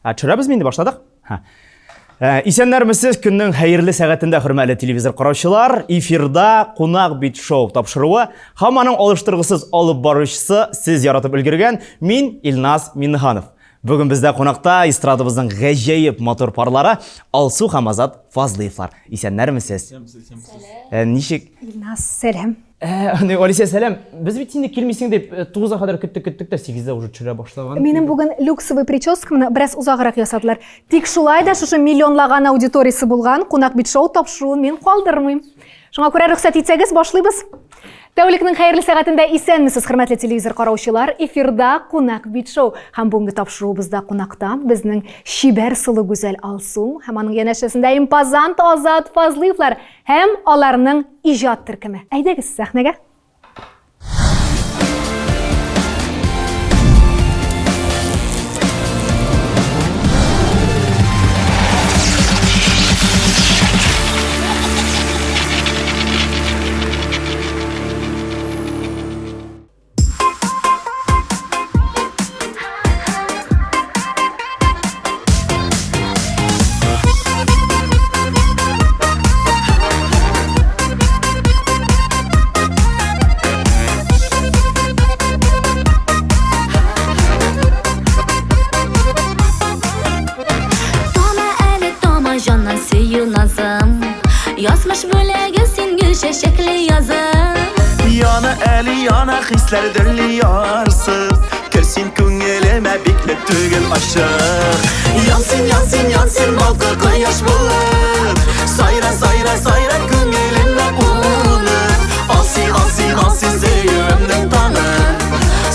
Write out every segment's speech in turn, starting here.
Төшерәбез инде башладык. Исәннәрмесез, көннең хәерле сәгатендә хөрмәтле телевизор караучылар, эфирда Кунак бит шоу тапшыруы һәм аның алыштыргысыз алып баручысы сез яратып өлгергән мин Илназ Миннеханов. Бүген бездә кунакта эстрадабызның гаҗәеп мотор парлары Алсу һәм Азат Фазлыевлар. Исәннәрмесез? Ничек? Илназ, сәлам. Алисия, сәлам. Без бит инде килмисең дип 9-а кадәр көттек тә 8-дә уже төшерә башлаган. Минем бүген люксовый прическамны бераз узаграк ясадылар. Тик шулай да шушы миллионлаган аудиториясы булган Кунак бит шоу тапшыруын мин калдырмыйм. Шуңа күрә рөхсәт итсәгез, башлыйбыз. Тәүлекнең хәерле сәгатендә исәнмесез, хөрмәтле телевизор караучылар, эфирда Кунак бит шоу. Һәм бүгенге тапшыруыбызда кунакта безнең шибәр сылы гүзәл Алсу һәм аның янәшәсендә импозант Азат Фазлыевлар һәм аларның иҗат төркеме. Әйдәгез сәхнәгә. Yazmış bölege singil şeşekli yazım. Yana eli yana hisler dönlüyarsın. Kersin küngeleme bikle tügül aşık. Yansın yansın yansın balkı koyaş bulur. Sayra sayra sayra küngelimle unur. Alsın alsın alsın zeyümden tanır.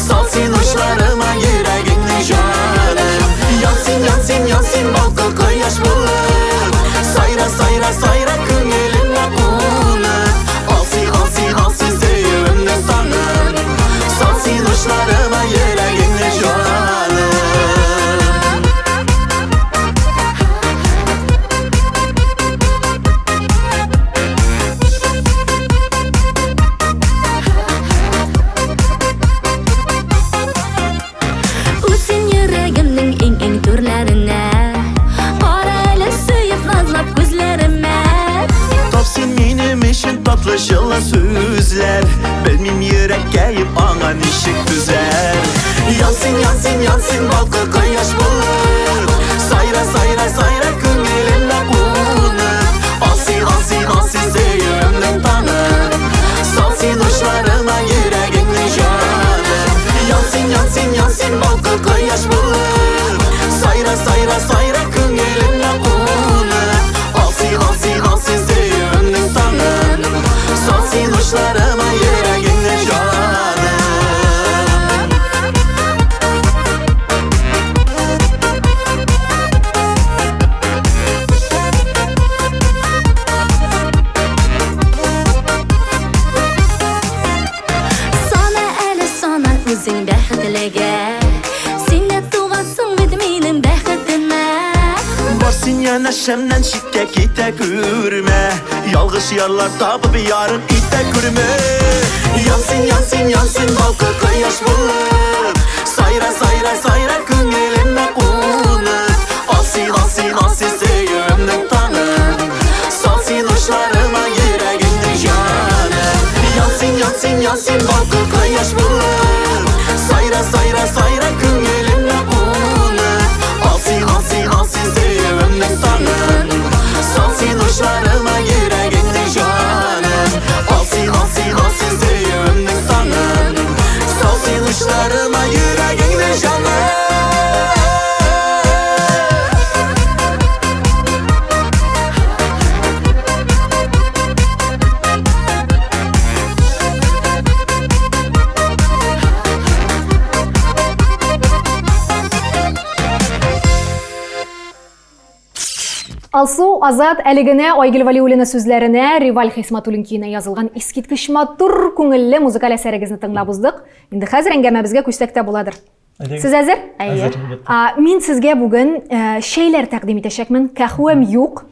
Salsın uçlarıma yüreğinin canım. Yansın yansın yansın balkı koyaş bulur. Sayra sayra sayra küngelimle unur. Alsın alsın alsın zeyümden tanır. Salsın uçlarıma yüreğinin canım. Usun yüreğimnin en türlerine. Kara eli suyup nazlap gözlerime. Tapsın benim için tatlı şılla sözler. Benim yürek geyip ana nişik düzer. Yansın yansın yansın balkı koyaş bulur. Sayra sayra sayra küngelimle unur. Alsın alsın alsın zeyümden tanır. Salsın uçlarıma yüreğinin canım. Yansın yansın yansın balkı koyaş bulur. Sayra sayra sayra küngelimle unur. Alsın alsın alsın zeyümden tanır. Salsın uçlarıma yüreğinin canım. Sana eli sana özün bəxtliге. Sine tuğansın benim bəxtime. Varsın yana şemden şikke gite gürme. Yalgış yarlar tapıp yarın ite gürme. Yansın yansın yansın balkı koyaş bulur. Sayra sayra sayra küngelimle unur. Alsın alsın alsın zeyümden tanır. Salsın uçlarıma yüreğinin canım. Yansın yansın yansın balkı koyaş bulur. Sayra sayra sayra küngelimle unur. Alsın alsın alsın zeyümden tanır. Salsın uçlarıma yüreğinin canım. Alsın alsın alsın zeyümden tanır. Salsın uçlarıma yüreğinin canım. Алсу, Азат, әлегенә Айгөл Валиуллина сүзләренә, Риваль Хисматуллин көенә язылган искиткеч матур күңелле музыкаль әсәрегезне тыңлап уздык. Инде хәзер әңгәмәбезгә күчсәк тә буладыр. Сез әзер? Әзер. Мин сезгә бүген шәйләр тәкъдим итәчәкмен. Кәһвәм юк.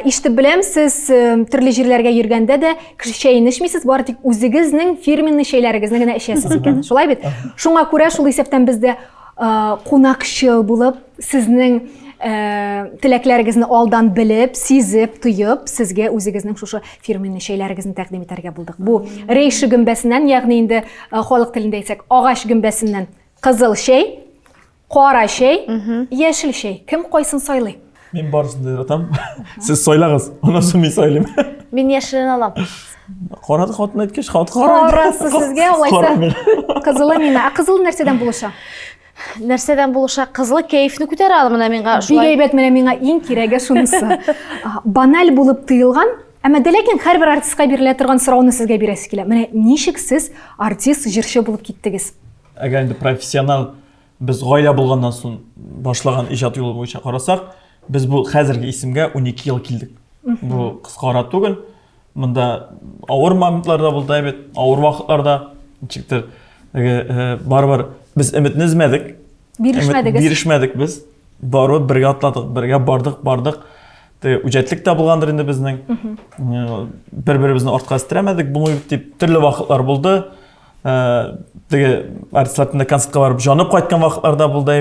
Ишетеп беләм, сез төрле җирләргә йөргәндә дә шәй эчмисез, бары тик үзегезнең фирменный шәйләрегезне генә эчәсез икән. Шулай бит? Шуңа күрә шул исәптән бездә қонақшы болып, сіздің тілеклеріңізді алдан біліп, сезіп, тұйып, сізге өзіңіздің шушы фирменный шейлеріңізді тәқдим етәргә булдык. Бұл рейші гүмбәсінен, яғни енді халық тілінде айтсақ, ағаш гүмбәсінен қызыл шей, қара шей, ешіл шей. Кім қойсын сайлай? Мен барысын да жатам. Сіз сойлағыз, онан соң мен сойлайым. Мен ешілін алам. Қарады қатын айткеш, қарайды. Қарасы сізге, олайса қызылы мені. Қызыл нәрседен болуша? Нәрседен болуша қызылы кейфіні көтер алым, мына менға шулай. Бигейбет мене менға ең керегі шунысы. Банал болып тыйылған, әмі дәлекен әрбір артистқа беріле тұрған сұрауны сізге бересі келе. Міне, нешік сіз артист жыршы болып кеттігіз? Әгер енді профессионал біз ғайла болғаннан соң башлаған ижат жолы бойынша қарасақ, біз бұл қазіргі есімге 12 ел келдік. Бұл қысқара түгіл. Мұнда ауыр моментларда болды, ауыр вақытларда нешіктер бар-бар біз үмітін үзмедік. Берішмедік біз. Барып бірге атладық, бірге бардық. Үжетлік те болғандыр енді біздің. Бір-бірімізді артқа істіремедік. Бұл деп түрлі вақытлар болды. Артистлардың концертқа барып жанып қайтқан вақытларда болды.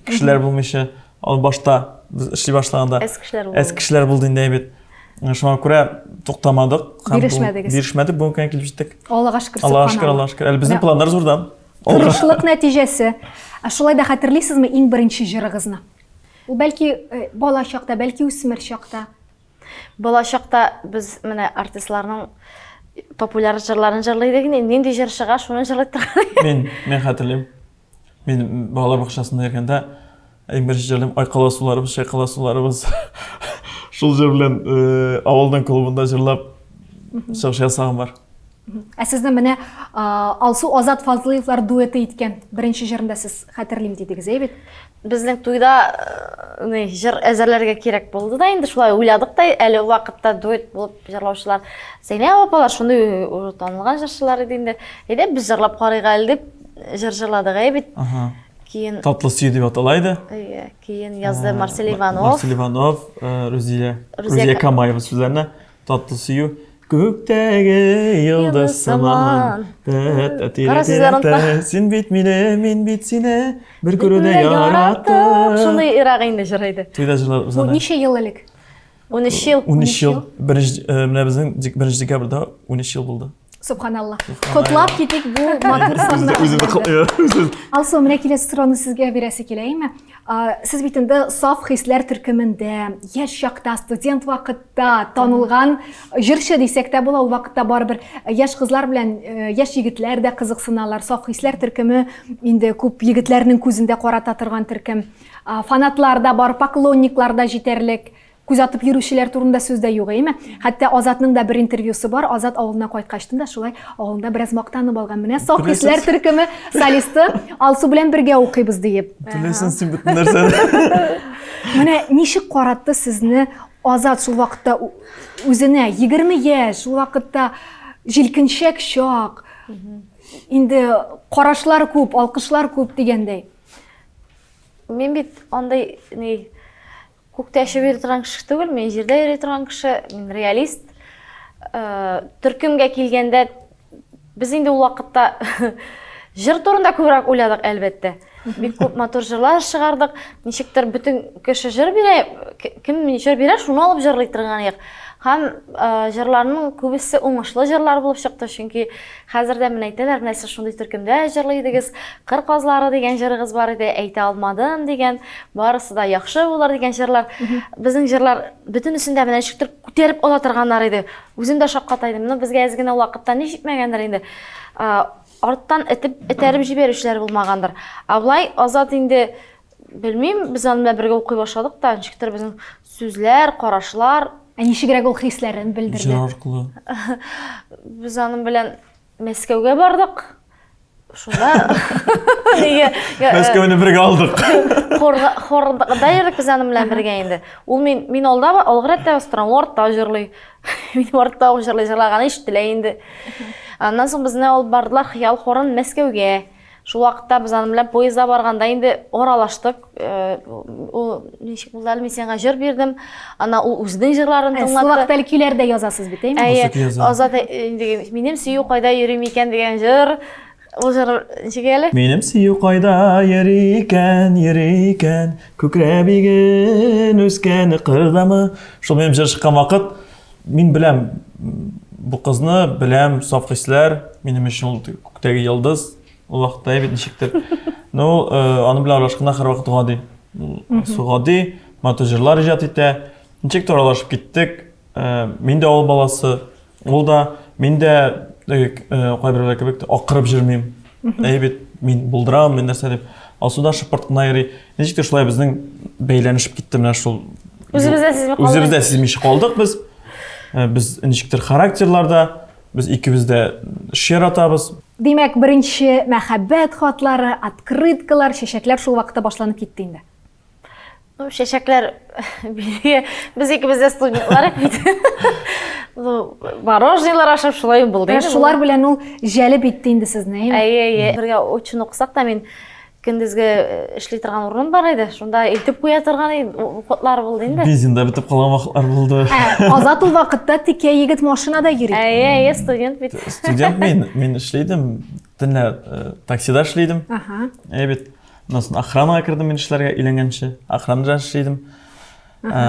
Кішілер болмайшы. Ал башта біз ішлей башлағанда әз кішілер болды енді. Шуңа күрә тоқтамадық. Берішмедік. Бүгін кәне келіп жеттік. Аллаға шүкір. Аллаға шүкір. Әлі біздің пландар зордан. Тұрышлық нәтижесі. Шулай да қатырлайсыз ме ең бірінші жырығызны? Ол бәлки бала шақта, бәлки өсмір шақта? Бала шақта біз міне артистларының популяр жырларын жырлайды екен, нендей жыр шыға, шуны жырлайды тұрған. Мен қатырлайым. Мен балалар бақшасында ергенде ең бірінші жырлайым, айқала суларымыз, шайқала суларымыз. Шул жыр білен ауылдан клубында жырлап шығыш жасаған бар. Сіздің міне Алсу Азат Фазлыевлар дуэті еткен бірінші жырында сіз қатырлайым дедіңіз, бет? Біздің тойда жыр әзірлерге керек болды да, енді шулай ойладық та, әлі уақытта дуэт болып жырлаушылар Зейнеп апалар шондай танылған жыршылар еді. Біз жырлап қарайға әлі деп жыр-жырладық, бет? Татлы сүйі деп аталайды. Кейін yazdı Marcel Ivanov, Рузия Камаева сөздеріне татлы сүйі. Көктегі йылдыз сыман, сен бет мені, мен бет сені, бір көруде яраттық. Шындай ирағайында жырайды. Тойда жырлады бұл неше ел әлік? 13 жыл. 13 жыл. Міне біздің 1 декабрда 13 жыл болды. Субханалла. Құтлап кетек бұл матыр сағына. Алсу, міне келесі сұрауны сізге бересі келейме? Сіз бетінді саф хислер түркімінде, еш шақта, студент вақытта танылған жыршы десек те бұл, ол вақытта бар бір еш қызлар білен, еш егітлер де қызықсыналар. Саф хислер түркімі, енді көп егітлерінің көзінде қората тұрған түркім. Фанатларда бар, поклонникларда жетерлік. Көз атып жүрушілер турында сөзді юғы, еме? Хәтті Азатның да бір интервьюсы бар. Азат ауылына қайтқаштым да, шулай ауылында біраз мақтанып алған. Міне, сау хислер түркімі солисті Алсу білен бірге оқибыз дейіп. Тілесін сен бүттін нәрсені. Міне, нешік қоратты сізні Азат шул вақытта өзіне 20 еш, шул вақытта желкіншек шақ, енді қарашылар көп, алқышлар көп дегендей. Мен бет ондай көкте әші бері тұрған кіші түгіл, мен жерде ере тұрған кіші, мен реалист. Түркімге келгенде, біз енді ол вақытта жыр турында көбірек ойладық әлбетте. Бек көп мотор жырлар шығардық, нешіктер бүтін кіші жыр бере, кім жыр бере, шуны алып жырлай тұрған ең. Һәм жырларының көбісі оңышлы жырлар болып шықты, чөнки хәзердә мен әйтәләр, нәрсә шундый төркемдә җырлыйдыгыз, кыр казлары дигән җырыгыз бар иде, әйтә алмадым дигән, барысы да яхшы булыр дигән җырлар. Безнең җырлар бөтенесендә менә ничектер күтәреп ала торганнар иде. Үзем дә шаккатайдым. Менә безгә әзгенә вакытта ни җитмәгәндер инде. Арттан этәреп җибәрүчләр булмагандыр. Аблай Азат инде белмим, без аны белән бергә укый башладык та, ничектер безнең сүзләр, карашлар ничегрәк ул хисләрен белдерде. Жыр аркылы. Без аның белән Мәскәүгә бардык. Шунда Мәскәүне бергә алдык. Хорда йөрдек без аның белән бергә инде. Ул мин алда алгырәттә бастырам, артта җырлый. Мин артта җырлаган ишетелә инде. Аннан соң безне алып бардылар хыял хорын Мәскәүгә. Шул вакытта без аның белән поездда барганда инде оралаштык. Ул ничек булды әле, мен сиңа җыр бирдем. Ана ул үзенең җырларын тыңлатты. Шул вакытта көйләрдә язасыз бит, әйме? Азат инде минем сөю кайда йөри микән дигән җыр. Ул җыр ничек әле? Минем сөю кайда йөри икән, күкрәбиген үскәне кырдамы. Шул минем җыр чыккан вакыт, мин беләм бу кызны, беләм саф хисләр, минем өчен ул күктәге йолдыз, ул вакытта бит ничектер. Ну, аны белән аралашканда һәрвакыт гади. Гади, матур җырлар иҗат итә. Ничектер аралашып киттек. Мин дә ул баласы, ул да, мин дә кайберләр кебек акырып җырмыйм. Бит мин булдырам, мин нәрсә дип. Алсуда шыпырт кына йөри. Ничектер шулай безнең бәйләнешеп китте менә шул. Үзебездә сизмичә калдык без. Без ничектер характерларда, без икебез дә шер атабыз. Димәк, беренче мәхәббәт хатлары, открыткалар, чәчәкләр шул вакытта башланып китте инде. Ну, чәчәкләр без икебез дә студентлар бит. Ну, мороженылар ашап шулай булды. Шулар белән ул җәлеп итте инде сезне, әйме? Әйе, бергә учын укысак та мин көндезге эшли торган урын бар иде. Шунда илтеп куя торган вакытлар булды инде. Бензинда бетеп калган вакытлар булды. Азат ул вакытта тикә егет машинада йөри. Әйе, студент бит. Студент мин эшлидем, төнлә таксида эшлидем. Бит. Насын охранага кирдем мин эшләргә өйләнгәнче. Охранада эшлидем.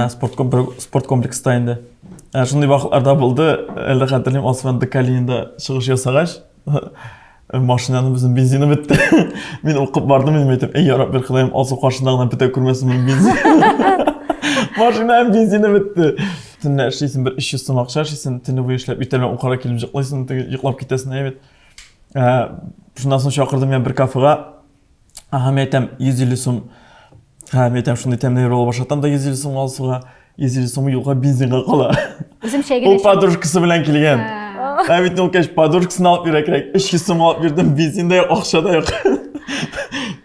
Спорт комплекста инде. Шундый вакытларда булды, әле хәтерлим, Осман Декалинда чыгыш ясагач, машинаның безнең бензины бетте. Мин укып бардым, мин әйтеп, "Эй, ярап, бер Ходаем, алсы каршында гына бетә күрмәсен мин бензин." Машинаның бензины бетте. Төнлә эшлисең, бер 300 сум акча эшлисең, төнне буе эшләп, иртәлән укырга килеп җыклыйсың, йоклап китәсең, әйбет. Шундан соң чакырдым мен бер кафега. Мен әйтәм, 150 сум. Мен әйтәм, шундый тәмле рол башатам да 150 сум алсыга. 150 сум юлга бензинга кала. Үзем чәйгә Ул подружкасы белән килгән. Бит ул кеш подружкасын алып бирә кирәк. 300 сум алып бирдем, бензинда юк, акча да юк.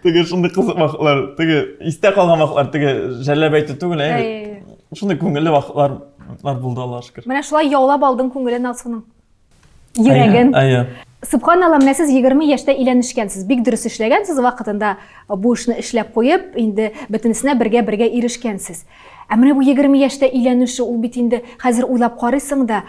Теге шундый кызык вакытлар, теге истә калган вакытлар, теге җәлләп әйтү түгел, әйбит. Шундый күңелле вакытлар булды, Аллаһка шөкер. Менә шулай яулап алдың күңелен Алсуның. Йөрәген. Әйе. Субханалла, менә сез 20 яшьтә өйләнешкәнсез, бик дөрес эшләгәнсез, вакытында бу эшне эшләп куеп, инде бөтенесенә бергә ирешкәнсез. Менә бу 20 яшьтә өйләнүше, ул бит инде хәзер уйлап карыйсың да,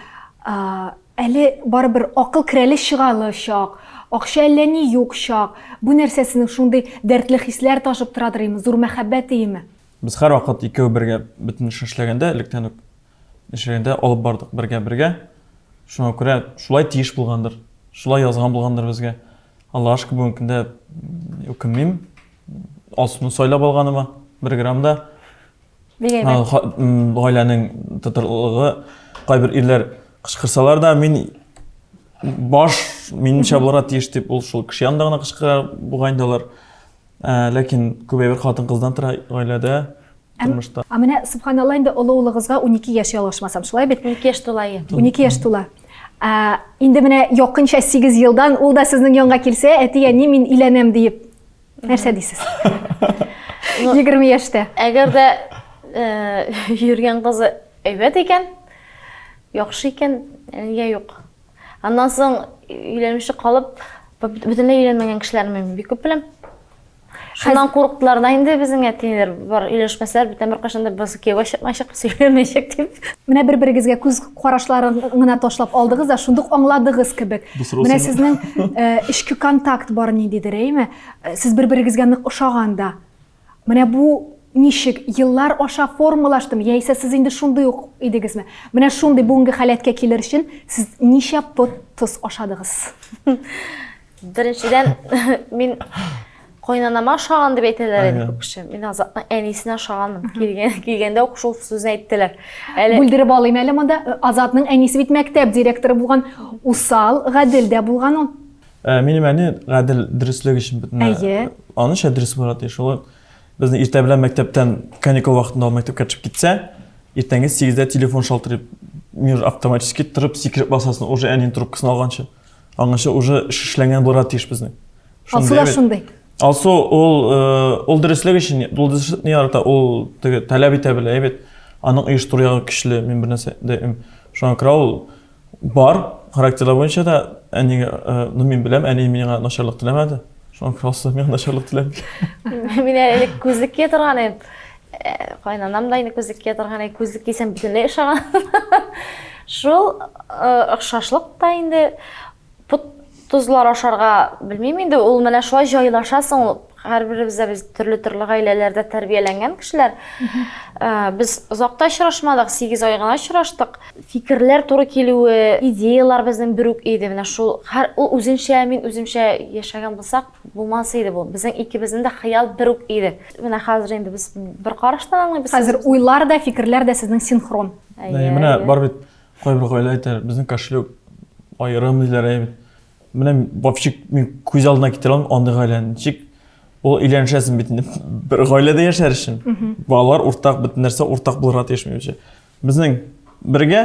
әле барыбер акыл керәле чыгалы чак, акча әллә ни юк чак. Бу нәрсәсенең шундый дәртле хисләр ташып торадыр име, зур мәхәббәт име? Без һәр вакыт икәү бергә бөтен эш эшләгәндә, электән үк эшләгәндә алып бардык бергә. Шуңа күрә шулай тиеш булгандыр. Шулай язган булгандыр безгә. Аллаһка шөкер, бүгенге көндә үкенмим. Асуны сайлап алганыма 1 граммда. Гаиләнең тотырлыгы, кайбер ирләр кычкырсалар да, мин минчә булырга тиеш дип ул шул кеше янында гына кычкыра бугайндалар. Ләкин күбәйбер хатын-кыздан тора гаиләдә, тормышта. Менә субханалла, инде улыгызга 12 яшь ялгышмасам, шулай бит? 12 яшь тулайы. 12 яшь тула. Инде менә якынча 8 елдан ул да сезнең янга килсә, әти-әни, мин иләнәм диеп, нәрсә дисез? 20 яшьтә. Әгәр дә йөргән кызы әйбәт икән, яхшы икән, нигә юк. Аннан соң өйләнүче калып, бөтенләй өйләнмәгән кешеләрне мин бик күп беләм. Шуннан курыктылар да инде безнең әтиләр, бар өйләнешмәсәләр, бөтен бер кашында без кияүгә чыкмаячак, сөйләмәячәк дип. Менә бер-берегезгә күз карашларын гына ташлап алдыгыз да, шундук аңладыгыз кебек. Менә сезнең ички контакт бар ниндидер, әйме? Сез бер-берегезгә нык ошаганда. Менә бу ничек еллар аша формалаштымы, яисә сез инде шундый ук идегезме? Менә шундый бүгенге халәткә килер өчен сез ничә пот тоз ашадыгыз? Беренчедән мин кайнанама ошаган дип әйтәләр иде күп кеше. Мин Азатның әнисенә ошаганмын. Килгәндә ук шул сүзне әйттеләр. Бүлдереп алыйм әле монда. Азатның әнисе бит мәктәп директоры булган, усал, гадел дә булган ул. Минем әни гадел дөрестлеге өчен бөтенләй. Аныча дөрес булат шул. Безнең иртә белән мәктәптән каникул вакытында мәктәпкә төшеп китсә, иртәнге 8дә телефон шалтырып, мир автоматически торып сикереп басасын, уже әнинең трубкасын алганчы. Аңгыча уже эшләнгән булырга тиеш безнең. Шундый. Алсу ул дөрестлеге өчен, ул дөреслекне ярата, ул таләп итә белә, әйбәт. Аның оештырыгы көчле, мин бер нәрсә дә шуңа күрә ул бар, характерлар буенча да әнигә, мин беләм, әни миңа начарлык теләмәде. Шуңа күрә алсу миңа начарлык теләми. Мин әле күзлеккә торган идем. Кайнанам да инде күзлеккә торган, күзлек кисәм бөтенләй ошаган. Шул охшашлык та инде тузлар ашарга белмим инде, ул менә шулай җайлашасың, ул һәрберебез без төрле гаиләләрдә тәрбияләнгән кешеләр. Без озакта очрашмадык, 8 ай гына очраштык. Фикерләр туры килүе, идеялар безнең бер үк иде. Менә шул ул үзенчә, мин үземчә яшәгән булсак, булмас иде бу. Безнең икебезнең дә хыял бер үк иде. Менә хәзер инде без бер караштан аңлыйбыз. Хәзер уйлар да, фикерләр дә сезнең синхрон. Менә бар бит кайбер гаилә әйтер, безнең кошелек аерым диләр әйбит. Менә вообще мин күз алдына китерә алмыйм андый гаиләне. Ничек ул өйләнешәсен бит инде бер гаиләдә яшәр өчен. Балалар уртак бөтен нәрсә уртак булырга тиешмәүче. Безнең бергә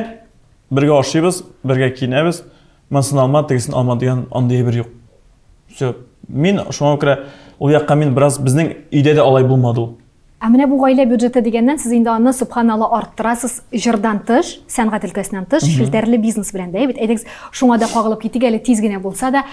ашыйбыз, бергә киенәбез. Монсын алма, тегесен алма дигән андый бер юк. Всё. Мин шуңа күрә ул якка мин бераз безнең өйдә дә алай булмады ул. Ә менә бу гаилә бюджеты дигәннән сез инде аны субханалла арттырасыз җырдан тыш, сәнгать өлкәсеннән тыш, шелтәрле бизнес белән дә. Бит әйтегез, шуңа да кагылып китик әле тиз генә булса да,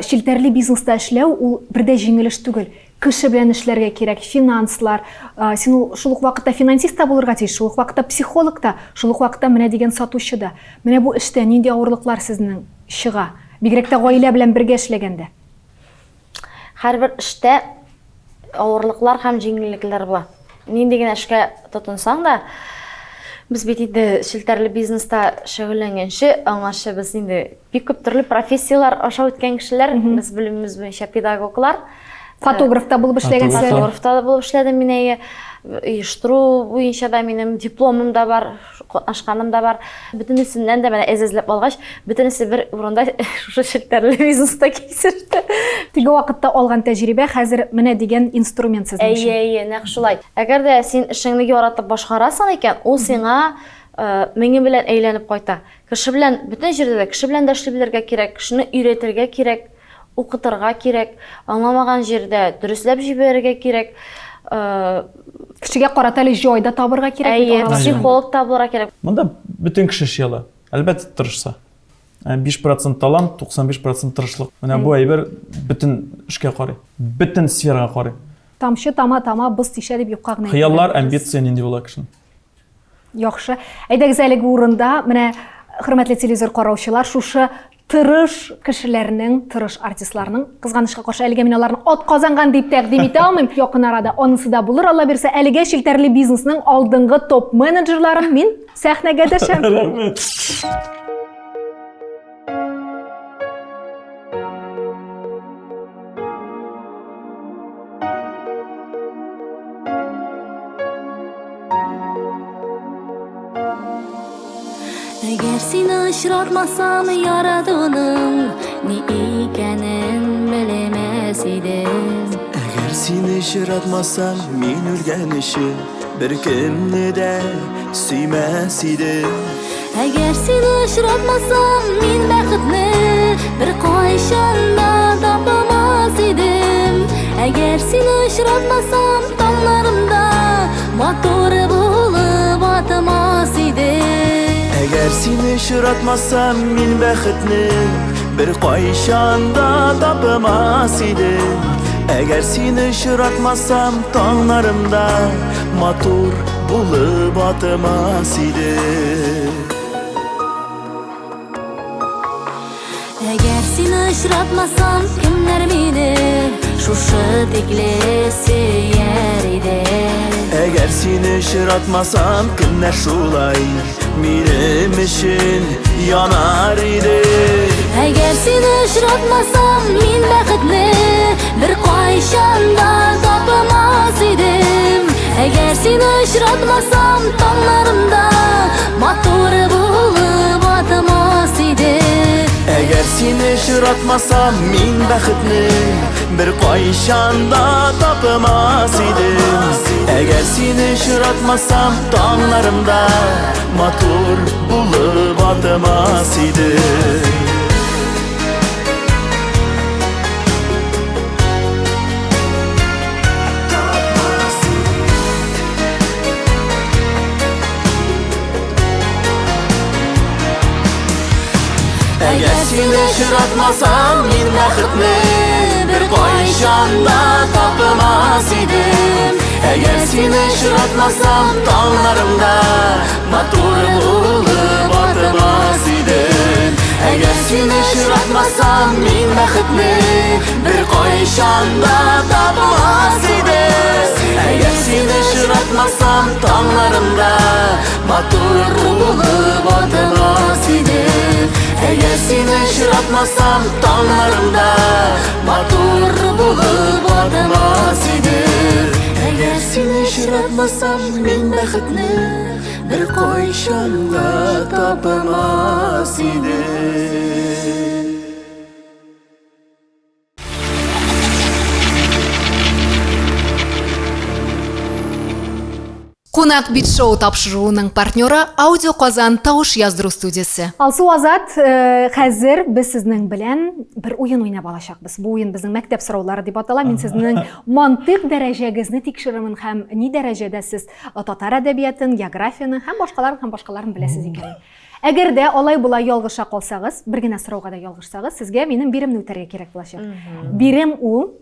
шелтәрле бизнеста эшләү ул бердә җиңел эш түгел. Кеше белән эшләргә кирәк, финанслар. Син шул ук вакытта финансист та булырга тиеш, шул ук вакытта психолог та, шул ук вакытта менә дигән сатучы да. Менә бу эштә нинди авырлыклар сезнең чыга? Бигрәк тә гаилә белән бергә эшләгәндә. Һәрбер эштә авырлыклар һәм җиңеллекләр була. Нинди генә эшкә тотынсаң да, без бит инде шелтәрле бизнеста шөгыльләнгәнче, аңарчы без инде бик күп төрле профессиялар аша үткән кешеләр, без белемебез буенча педагоглар, Фотографта булып эшләгәнсез. фотографта да булып эшләдем мин. Оештыру буенча да минем дипломым да бар, катнашканым да бар. Бөтенесеннән дә менә әзәзләп алгач, бөтенесе бер урында шушы шелтәрле бизнеста кисеште. Теге вакытта алган тәҗрибә хәзер менә дигән инструмент сезнең өчен. Әйе, нәкъ шулай. Әгәр дә син эшеңне яратып башкарасың икән, ул сиңа меңе белән әйләнеп кайта. Кеше белән бөтен җирдә кеше белән дә эшли белергә кирәк, кешене өйрәтергә кирәк, укытырга кирәк, аңламаган җирдә дөресләп җибәрергә кирәк. Кешегә карата әле җайда табырга кирәк. Әйе, психолог табылырга кирәк. Монда бөтен кеше эшли. Әлбәттә тырышса. 5% талант, 95% тырышлык. Менә бу әйбер бөтен эшкә карый. Бөтен сферага карый. Тамчы тама быз тишә дип юкка гына. Хыяллар, амбиция нинди була кешенең. Яхшы. Әйдәгез әлеге урында менә хөрмәтле телевизор караучылар, шушы тырыш кешеләрнең, тырыш артистларның кызганычка каршы әлегә мин аларны атказанган дип тәкъдим итә алмыйм. Якын арада анысы да булыр, Алла бирсә, әлегә шелтәрле бизнесның алдынгы топ менеджерларын мин сәхнәгә төшәм. Рәхмәт. Әгәр сине очратмасам яратуның ни икәнен белмәс идем. Әгәр сине очратмасам, мин үлгән өчен бер кемне дә сөймәс идем. Әгәр сине очратмасам, мин бәхетне бер кайчан да тапмас идем. Әгәр сине очратмасам, таңнарымда матур булып атмас идем. Әгәр сине очратмасам, мин бәхетне бер кайчан да тапмас идем. Әгәр сине очратмасам, таңнарымда матур булып атмас идем. Әгәр сине очратмасам, кемнәр мине шушы тикле сөяр иде. Әгәр сине очратмасам, кемнәр шулай минем өчен янар иде. Әгәр сине очратмасам, мин бәхетне бер кайчан да тапмас идем. Әгәр сине очратмасам, таңнарымда матур булып атмас идем. Әгәр сине очратмасам, мин бәхетне бер кайчан да тапмас идем. Әгәр сине очратмасам, таңнарымда матур булып атмас идем. Әгәр сине очратмасам, мин бәхетне бер кайчан да тапмас идем. Әгәр сине очратмасам, таңнарымда матур булып атмас идем. Әгәр син очратмасам, мин бәхетне бер кайчан да тапмас идем. Әгәр син очратмасам, таңнарымда матур булып атмас идем. Әгәр син очратмасам, таңнарымда матур булып атмас идем. Әгәр син очратмасам, мин бәхетне бер кайчан да тапмас идем. Кунак бит шоу тапшыруының партнеры Аудио Казан тауыш яздыру студиясы. Алсу Азат, хәзер без сезнең белән бер уен уйнап алачакбыз. Бу уен безнең мәктәп сораулары дип атала. Мин сезнең мантык дәрәҗәгезне тикшеремен һәм ни дәрәҗәдә сез татар әдәбиятын, географияны һәм башкаларын беләсез икән. Әгәр дә алай була ялгыша калсагыз, бер генә сорауга да ялгышсагыз, сезгә минем биремне үтәргә кирәк булачак. Бирем ул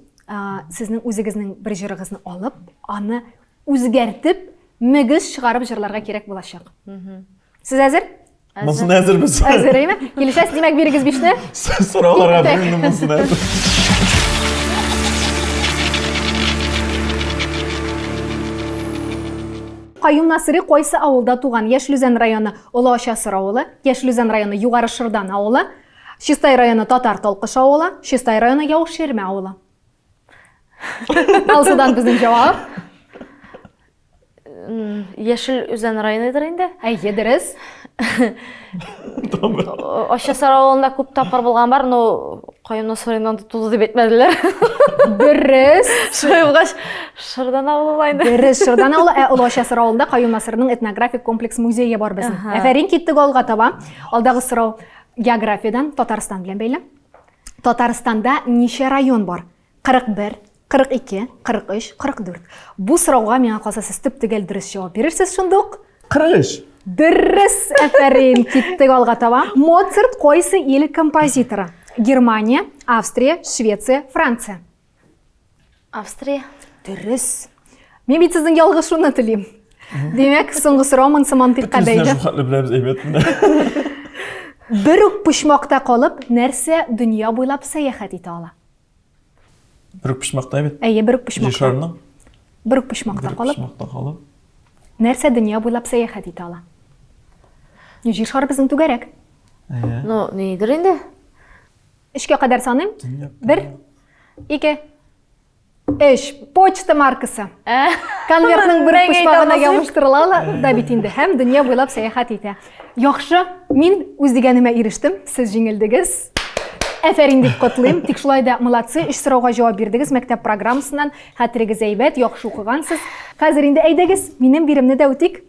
сезнең үзегезнең бер җырыгызны алып, аны үзгәртеп мөгез чыгарып җырларга кирәк булачак. Сез әзер? Монсын әзербез. Әзер әйме? Килешәсез, димәк бирегез бишне. Сорауларга бирдем монсын әзер. Каюм Насыри кайсы авылда туган? Яшьлүзән районы Олы Ачасыр авылы, Яшьлүзән районы Югары Шырдан авылы, Чистай районы Татар Талкыш авылы, Чистай районы Яушерме авылы. Алсудан безнең җавап. Яшел Үзән районыдыр инде. Әйе, дөрес. Ачасар авылында күп тапкыр булган бар, но Каюм Насыридан тулы дип әйтмәделәр. Дөрес. Шуйгач Шырдан авылы булайны. Дөрес, Шырдан авылы, Олы Ачасыр авылында Каюм Насырның этнографик комплекс музее бар безнең. Әфәрин, киттек алга таба. Алдагы сорау географиядан, Татарстан белән бәйле. Татарстанда ничә район бар? 41, 42, 43, 44. Бу сорауга миңа калса сез төп-төгәл дөрес җавап бирерсез шундук. 43. Дөрес, әфәрин, киттек алга таба. Моцарт кайсы ил композиторы? Германия, Австрия, Швеция, Франция. Австрия. Дөрес. Мин бит сезнең ялгышуны телим. Демәк, соңгы сорау мантыйкка бәйле. Бер үк почмакта калып, нәрсә дөнья буйлап сәяхәт итә ала? Бер үк почмакта бит. Әйе, бер үк почмакта. Җишарның. Бер үк почмакта калып, Почмакта калып. нәрсә дөнья буйлап сәяхәт итә ала? Җишар безнең түгәрәк. Әйе. Ну, нидер инде? 3-кә кадәр саныйм. 1, 2, 3. Почта маркасы. Конвертның бер почмагына ябыштырыла да бит инде. Һәм дөнья буйлап сәяхәт итә. Яхшы, мин үз дигәнемә ирештем. Сез җиңелдегез. Әфәрин дип котлыйм. Тик шулай да молодцы, 3 сорауга җавап бирдегез мәктәп программасыннан. Хәтерегез әйбәт, яхшы укыгансыз. Хәзер инде әйдәгез, минем биремне дә үтик.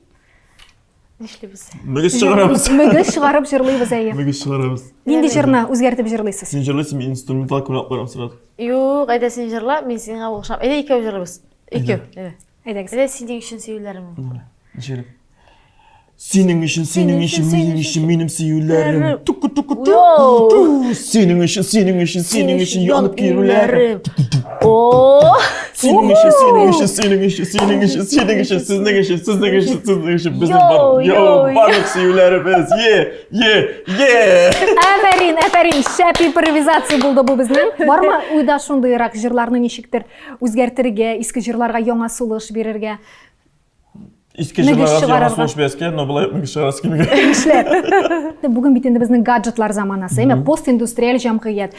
Нишлибез? Мөгез чыгарабыз. Мөгез чыгарып җырлыйбыз әйе. Мөгез чыгарабыз. Нинди җырны үзгәртеп җырлыйсыз? Син җырлыйсың, мин инструментал кунакларым сырат. Юк, әйдә син җырла, мин сиңа булышам. Әйдә икәү җырлыйбыз. Икәү. Әйдәгез. Әйдә синең өчен сөйләрмен. Ничек? Синең өчен, минем сөюләрем. Туку-туку-ту. Синең өчен янып кирүләрем. О! Синең өчен, сезнең өчен безнең бар. Йо, барлык сөюләребез. Әфәрин, шәп импровизация булды бу безнең. Бармы уйда шундыйрак җырларны ничектер үзгәртергә, иске җырларга яңа сулыш бирергә? Иске җырларга сулыш бирәскә, но булай мөгез чыгарасы килмәгән. Эшләп. Бүген бит инде безнең гаджетлар заманасы, әмма постиндустриаль җәмгыять.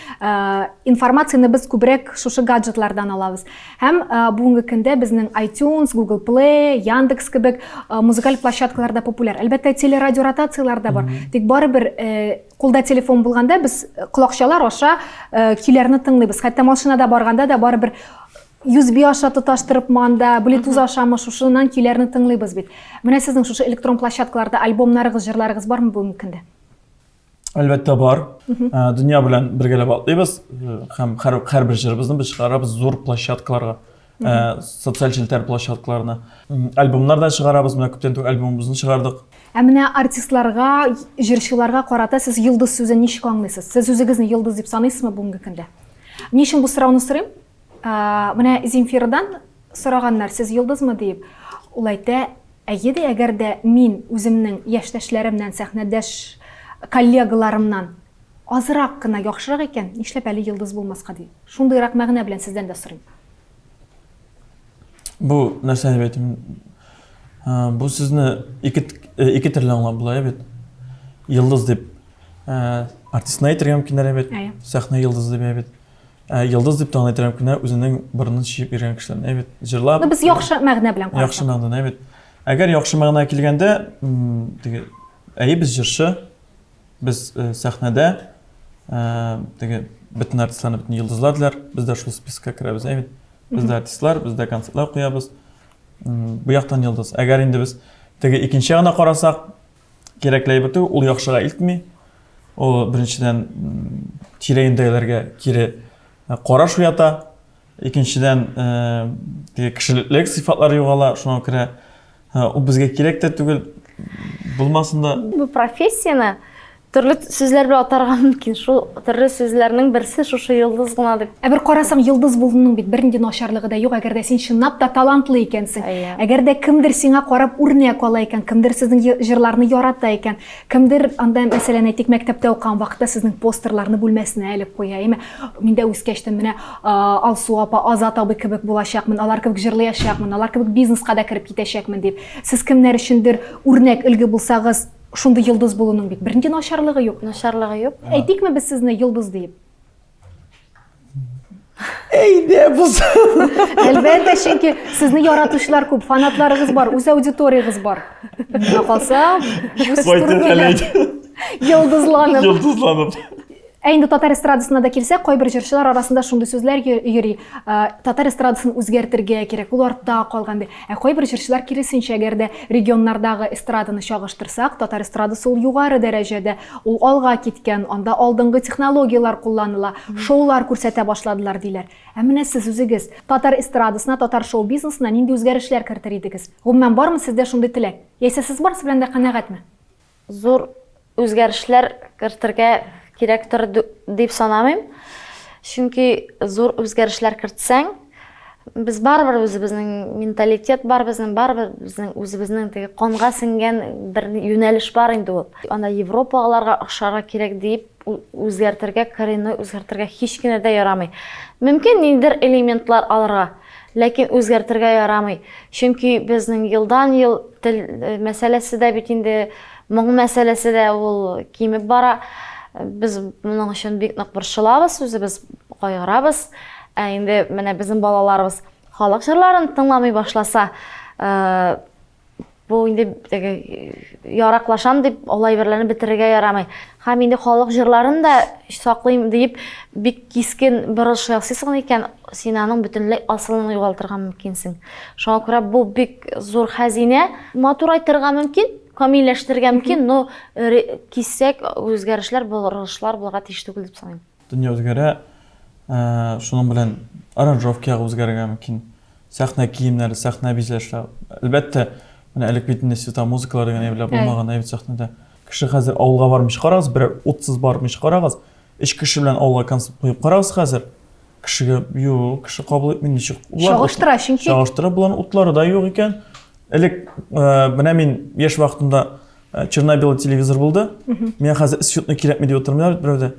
Информацияны без күбрәк шушы гаджетлардан алабыз. Һәм бүгенге көндә безнең iTunes, Google Play, Яндекс кебек музыкаль площадкаларда популяр. Әлбәттә, телерадио ротациялар да бар. Тик барыбер кулда телефон булганда без колакчалар аша көйләрне тыңлыйбыз. Хәтта машинада барганда да барыбер USB аша тоташтырып манда, Bluetooth аша шушыннан көйләрне тыңлыйбыз бит. Менә сезнең шушы электрон площадкаларда альбомнарыгыз, җырларыгыз бармы бүгенге көндә? Әлбәттә бар. Дөнья белән бергәләп атлыйбыз. Һәм һәрбер җырыбызны без чыгарабыз зур площадкаларга, социаль челтәр площадкаларына. Альбомнар да чыгарабыз, менә күптән түгел альбомыбызны чыгардык. Ә менә артистларга, җырчыларга карата сез йолдыз сүзен ничек аңлыйсыз? Сез үзегезне йолдыз дип саныйсызмы бүгенге көндә? Ни өчен бу сорауны сорыйм? Менә Земфирдан сораганнар, сез йолдызмы дип. Ул әйтә, әйе дә, әгәр дә мин үземнең яшьтәшләремнән, сәхнәдәш коллегаларымнан азырак кына яхшырак икән, нишләп әле йолдыз булмаска ди. Шундыйрак мәгънә белән сездән дә сорыйм. Бу нәрсәне дип әйтим. Бу сүзне ике төрле аңлап була бит. Йолдыз дип артистны әйтергә мөмкин бит. Сәхнә йолдызы дип бит. Йолдыз дип таңлый торган көнә үзенең борынын чиеп йөргән кешеләрне бит. Җырлап. Без яхшы мәгънә белән карыйбыз. Яхшы мәгънә бит. Әгәр яхшы мәгънә килгәндә, теге без җырчы, без сәхнәдә теге бөтен артистларны, бөтен йолдызлар диләр, без дә шул спискка керәбез бит. Без дә артистлар, без дә концертлар куябыз. Бу яктан йолдыз. Әгәр инде без теге икенче ягына карасак, кирәкле әйбер түгел, ул яхшыга илтми. Ул беренчедән тирәендәгеләргә кире караш уята. Икенчедән теге кешелек сыйфатлары югала, шуңа күрә ул безгә кирәк тә түгел. Булмасын да. Бу профессияны төрле сүзләр белән атарга мөмкин. Шул төрле сүзләрнең берсе шушы йолдыз гына дип. Бер карасаң, йолдыз булуның бит бернинди начарлыгы да юк, әгәр дә син чынлап та талантлы икәнсең. Әгәр дә кемдер сиңа карап үрнәк ала икән, кемдер сезнең җырларны ярата икән, кемдер анда мәсәлән әйтик мәктәптә укыган вакытта сезнең постерларны бүлмәсенә алып куя, име? Мин дә үскәчтән менә Алсу апа, Азат абый кебек булачакмын, алар кебек җырлаячакмын, алар кебек бизнеска да кирип китәчәкмен дип. Сез кемнәр өчендер үрнәк өлге булсагыз, шунда йолдыз булуның бит бернинди начарлыгы юк. Начарлыгы юк. Әйтикме без сезне йолдыз дип? Әйдә булсын. Әлбәттә, чөнки сезне яратучылар күп, фанатларыгыз бар, үз аудиториягыз бар. Менә калса, йолдызланып. Йолдызланып. Инде татар эстрадасына да килсәк, кайбер җырчылар арасында шундый сүзләр йөри. Татар эстрадасын үзгәртергә кирәк, ул артта калган ди. Кайбер җырчылар киресенчә, әгәр дә регионнардагы эстраданы чагыштырсак, татар эстрадасы ул югары дәрәҗәдә, ул алга киткән, анда алдынгы технологиялар кулланыла, шоулар күрсәтә башладылар диләр. Менә сез үзегез татар эстрадасына, татар шоу бизнесына нинди үзгәрешләр кертер идегез? Гомумән бармы сездә шундый теләк? Яисә сез барсы белән дә канәгатьме? Зур үзгәрешләр кертергә кирәктер дип санамыйм. Чөнки зур үзгәрешләр кертсәң, без барыбер үзебезнең менталитет бар, безнең барыбер безнең үзебезнең теге канга сиңгән бер юнәлеш бар инде ул. Анда Европаларга охшарга кирәк дип үзгәртергә, коренной үзгәртергә һич кенә дә ярамый. Мөмкин ниндидер элементлар алырга, ләкин үзгәртергә ярамый. Чөнки безнең елдан-ел тел мәсьәләсе дә бит инде, моң мәсьәләсе дә ул кимеп бара. Biz моның өчен бик нык борчылабыз, үзебез кайгырабыз. Инде менә безнең балаларыбыз халык җырларын тыңламый башласа, бу инде яраклашам дип алай берләрне бетерергә ярамый. Һәм инде халык җырларын да саклыйм дип бик кискен борылыш ясыйсың икән, син аның бөтенләй асылын югалтырга мөмкинсең. Шуңа күрә бу бик зур хәзинә, матур айтырга мөмкин. Камилләштерергә мөмкин, но кисәк үзгәрешләр, борылышлар булырга тиеш түгел дип саныйм. Дөнья үзгәрә, шуның белән аранжировка үзгәрергә мөмкин. Сәхнә киемнәре, сәхнә бизәшләре. Әлбәттә, менә элек бит инде света музыкалар дигән әйберләр булмаган, әйбит сәхнәдә. Кеше хәзер авылга бармыш карагыз, бер утсыз бармыш карагыз. 3 кеше белән авылга концерт куеп карагыз хәзер. Кешегә юк, кеше кабул итми ничек. Чагыштыра, чөнки чагыштыра булган утлары да юк икән. Элек менә мин яшь вакытымда Чернобыль телевизор булды. Мен хәзер счетны кирәкми дип утырмыйлар бит берәүдә.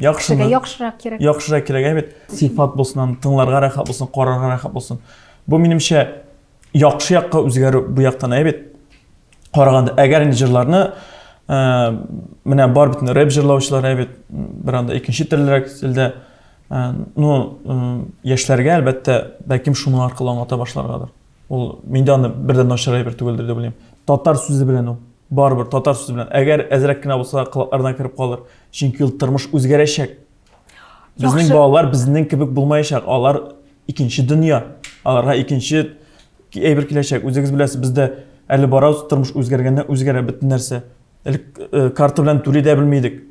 Яхшымы? Яхшырак кирәк. Яхшырак кирәк бит. Сыйфат булсын, тыңларга рәхәт булсын, карарга рәхәт булсын. Бу минемчә яхшы якка үзгәрү бу яктан бит. Караганда, әгәр инде җырларны менә бар бит рэп җырлаучылар бит, бер анда икенче төрлерәк стильдә, яшьләргә әлбәттә бәлким шуның аркылы аңлата башларгадыр. Ул миндә аны бердән начар әйбер түгелдер дип уйлыйм. Татар сүзе белән ул, барыбер татар сүзе белән. Әгәр әзрәк кенә булса, кылыкларына кирип калыр. Чөнки ул тормыш үзгәрәчәк. Безнең балалар безнең кебек булмаячак. Алар икенче дөнья. Аларга икенче әйбер киләчәк. Үзегез беләсез, бездә әле барабыз, тормыш үзгәргәндә үзгәрә бөтен нәрсә. Элек карта белән түли дә белмидек.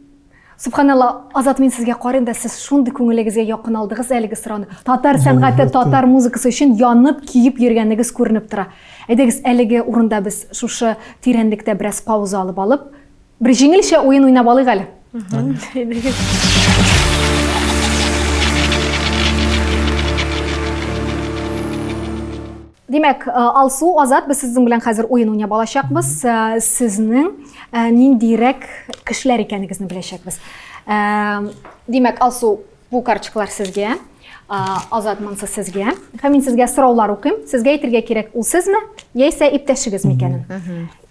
Субханалла, Азат, мен сезгә карыйм да, сез шундый күңелегезгә якын алдыгыз әлеге сорауны. Татар сәнгате, татар музыкасы өчен янып, киеп йөргәнегез күренеп тора. Әйдәгез, әлеге урында без шушы тирәнлектә бераз пауза алып, бер җиңелчә уен уйнап алыйк әле. Демәк, Алсу, Азат, без сезнең белән хәзер уен уйнап алачакбыз. Сезнең ниндирәк кешеләр икәнегезне беләчәкбез. Демәк, алсу бу карточкалар сезгә, Азат монсы сезгә. Һәм мин сезгә сораулар укыйм. Сезгә әйтергә кирәк, ул сезме, яисә иптәшегез микәнен.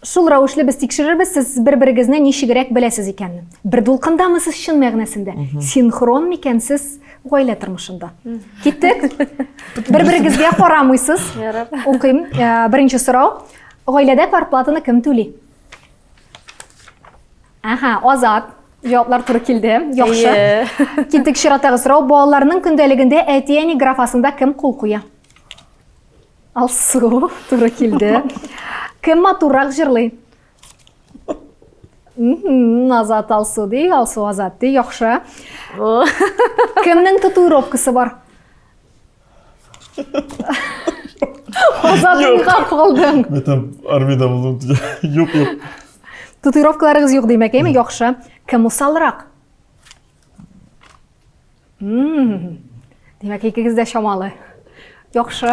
Шул рәвешле без тикшерербез, сез бер-берегезне ничегрәк беләсез икәнен. Бер дулкындамы сез чын мәгънәсендә? Синхрон микәнсез гаилә тормышында? Киттек. Бер-берегезгә карамыйсыз. Укыйм. Беренче сорау. Гаиләдә квартплатаны кем түли? Азат. Җаваплар туры килде. Яхшы. Киттек чираттагы сорау. Балаларның көндәлегендә әти-әни графасында кем кул куя? Алсу. Туры килде. Кем матуррак җырлый? Азат Алсу ди, Алсу Азат ди. Яхшы. Кемнең татуировкасы бар? Азат нигә калдың? Мен армияда булдым. Юк. Татуировкаларыгыз юк димәк, әйме? Яхшы. Кем усалрак? Демәк, икегез дә шамалы. Яхшы.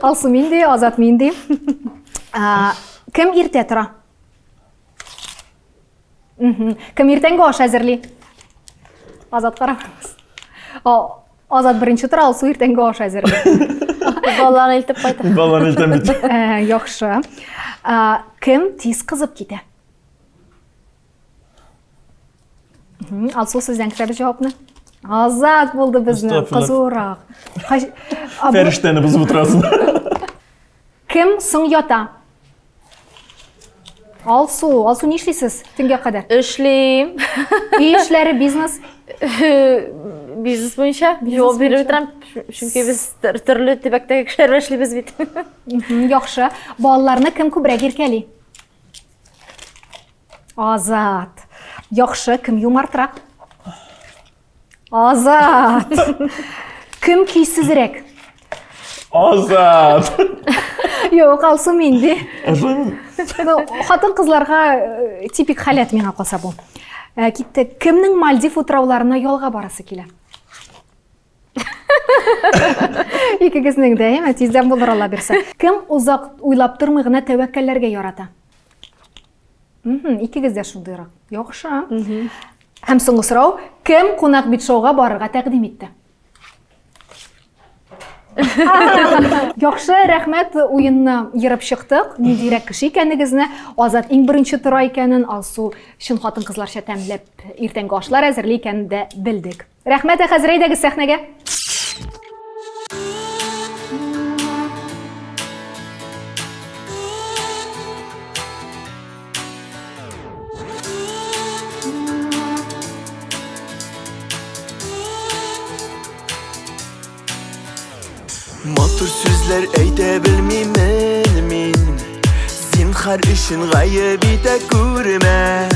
Алсу минди, Азат минди. Кем иртә тора? Кем иртәнге аш әзерли? Азат карагыз. Азат беренче тора, Алсу иртәнге аш әзерли. Балаларны илтеп кайта. Балаларны илтәм бит. Яхшы. Кем тиз кызып китә? Алсу сездән көтәбез җавапны. Азат булды безне, кызурак. Фәрештәне бузып утырасың. Кем соң ята? Алсу нишлисез төнгә кадәр? Эшлим. Эшләре бизнес? Бизнес буенча җавап биреп торам, чөнки без төрле төбәктәге кешеләр эшлибез бит. Яхшы. Балаларны кем күбрәк иркәли? Азат. Яхшы, кем юмартрак? Азат. Кем көйсезрәк? Азат. Юк, Алсу минди. Хатын кызларга типик халят миңа калса бу. Китте, кемнең Мальдив утрауларына ялга барасы килә? Икегезнең дә, тиздән булыр Алла бирсә. Кем узак уйлап тормый гына тәвәккәлләргә ярата? Икегез дә шундыйрак. Яхшы. Һәм соңгы сорау, кем кунак бит шоуга барырга тәкъдим итте? Яхшы, рәхмәт, уенны йырып чыктык. Ниндирәк кеше икәнегезне, Азат иң беренче тора икәнен, Алсу чын хатын-кызларча тәмләп иртәнге ашлар әзерли икәнен дә белдек. Рәхмәт, хәзер әйдәгез сәхнәгә. Матур сүзләр әйтә белмимен мин. Зинһар өчен гаеп итә күрмә.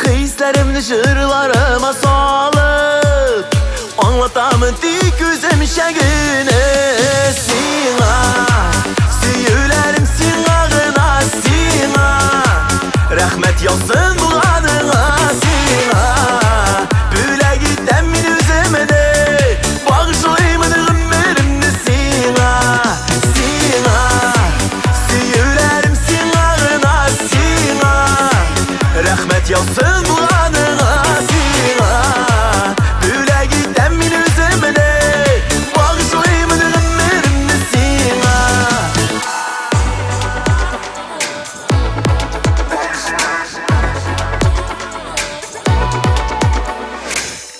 Хисләремне җырларыма салып, аңлатамын тик үземчә генә сиңа. Сөйләрем сиңа гына сиңа. Рәхмәт яусын булганыңа сиңа. Бүләк итәм мин үземне, багышлыймын гомеремне сиңа. Сөйләрем сиңа гына сиңа. Рәхмәт яусын булганыңа сиңа. Бүләк итәм мин үземне, багышлыймын гомеремне сиңа.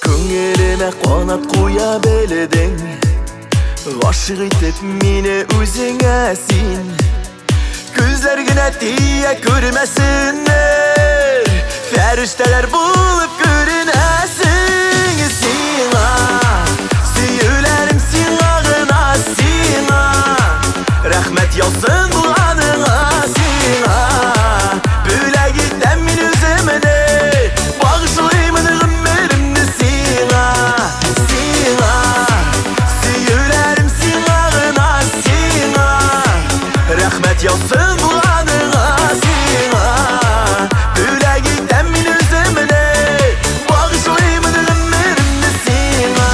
Күңелемә канат куя белдең, гашык итеп мине үзеңә син. Күзләр генә тия күрмәсеннәр, фәрештәләр булып күренәсең сиңа. Сөйләрем сиңа гына сиңа. Рәхмәт яусын булганыңа сиңа. Бүләк итәм мин үземне, багышлыймын гомеремне сиңа. Сөйләрем сиңа гына сиңа. Рәхмәт яусын булганыңа сиңа. Бүләк итәм мин үземне, багышлыймын гомеремне сиңа.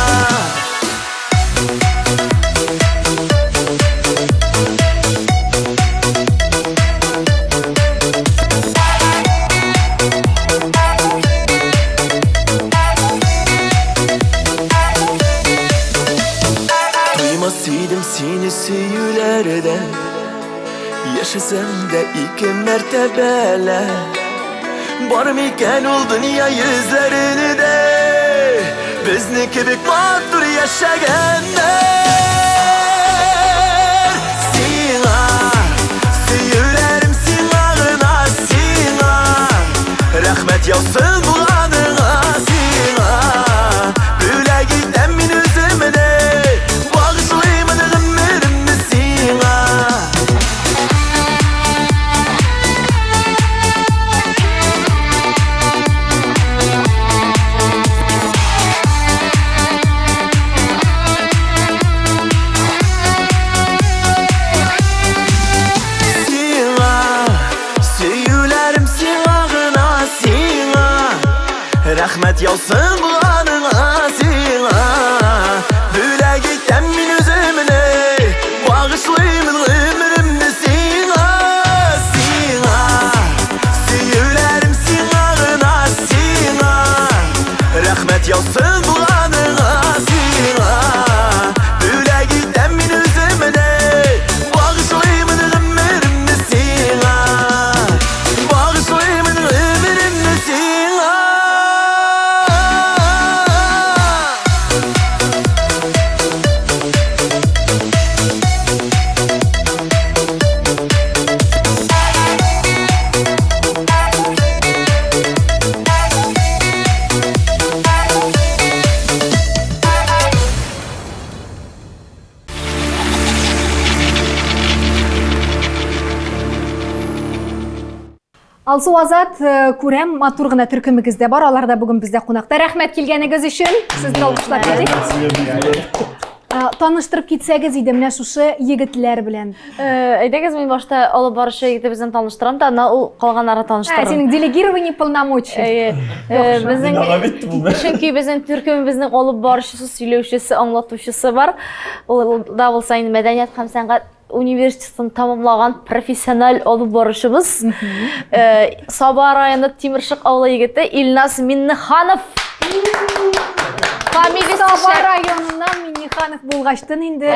яшесемде ике мәртәбәле бар микән ул дөнья йөзләренде безне кебек матур яшәгәннәр сиңа сөюләрем сиңа гына сиңа рәхмәт яусын булганыңа сиңа бүләк итәм мин үземне багышлыймын гомеремне сиңа Рәхмәт яусын булганыңа сиңа бүләк итәм мин үземне багышлыймын гомеремне сиңа сиңа сөюләрем сиңа гына сиңа рәхмәт яусын булганыңа сиңа бүләк итәм мин үземне багышлыймын гомеремне сиңа багышлыймын гомеремне сиңа Алсу Азат, күрәм матур гына төркемегез дә бар. Алар да бүген бездә кунакта. Рәхмәт килгәнегез өчен. Сезне алкышлап килдек. Таныштырып китсәгез иде менә шушы егетләр белән. Әйдәгез, мин башта алып барышы егетебезне таныштырам да, аны ул калганнары таныштырам. Синең делегирование полномочий. Безнең чөнки безнең төркемебезнең алып барышысы, сөйләүчесе, аңлатучысы бар. Ул да булса инде мәдәният һәм сәнгать университетын тамамлаган профессиональ алып барышыбыз. Саба районы Тимершык авылы егете Илназ Минниханов. Саба районыннан Минниханов булгачтын инде.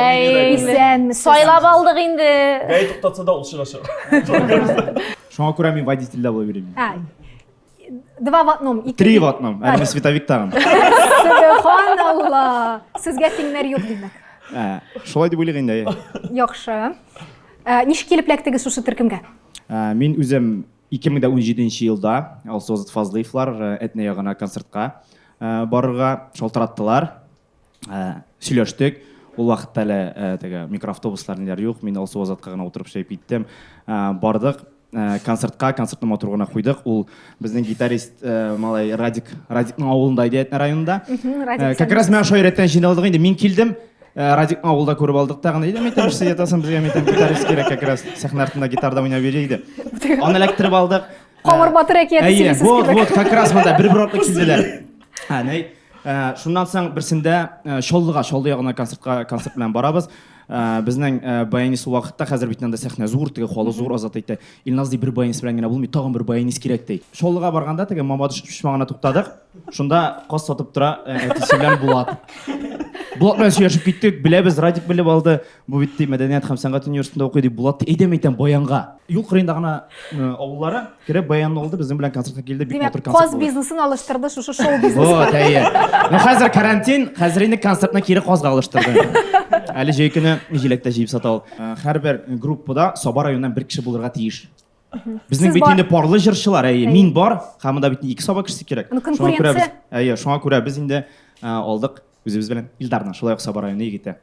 Исәнмесез. Сайлап алдык инде. Бәй туктатса да ул чыгашы. Шуңа күрә мин водительдә була бирәм. Два в одном. 3 в одном. Әле световик тагын. Субханалла. Сезгә тиңнәр юк димәк. Шулай дип уйлыйм инде. Яхшы. Ничек килеп эләктегез шушы төркемгә? Мин үзем 2017 елда Алсу Азат Фазлыевлар этне ягына концертка барырга шалтыраттылар. Сөйләштек. Ул вакытта әле теге микроавтобуслар ниләр юк. Мин Алсу Азатка гына утырып шәйп иттем. Бардык концертны матур гына куйдык. Ул безнең гитарист малай Радикның авылында иде, Этне районында. Как раз мен шул рәттән җыйналдык инде. Мин килдем. Радикның авылда күреп алдык тагын иде. Мен әйтәм, сез ятасың безгә, мен әйтәм, гитарист кирәк, как раз сәхнә артында гитарда уйнап йөри иде. Аны эләктереп алдык. Камыр батыр әкияте сөйлисез кебек. Вот, как раз монда бер атлы килделәр. Шуннан соң берсендә Шолды ягына концерт белән барабыз. Безнең баянист вакытта хәзер бит инде сәхнә зур, теге халы зур, Азат әйтә. Илназ ди бер баянист белән генә булмый, тагын бер баянист кирәк ди. Шолдыга барганда теге Мамадыш пишмагына туктадык. Шунда каз сатып тора, әтисе белән Булат. Булат белән сөйләшеп киттек, беләбез, Радик белеп алды. Бу бит мәдәният һәм сәнгать университетында укый ди. Булат әйдәм әйтәм баянга. Юл кырында гына авыллары кереп баян алды, безнең белән концертка килде, бик матур концерт. Каз бизнесын алыштырды, шушы шоу бизнес. Вот, әйе. Хәзер карантин, хәзер инде концертны кире казга алыштырды. Әле җәй көне җиләктә җыеп сата ал. Һәрбер группада Саба районыннан бер кеше булырга тиеш. Безнең бит инде парлы җырчылар, әйе, мин бар, һәм да бит 2 Саба кешесе кирәк. Әйе, шуңа күрә без инде алдык үзебез белән Илдарны, шулай ук Саба районы егете.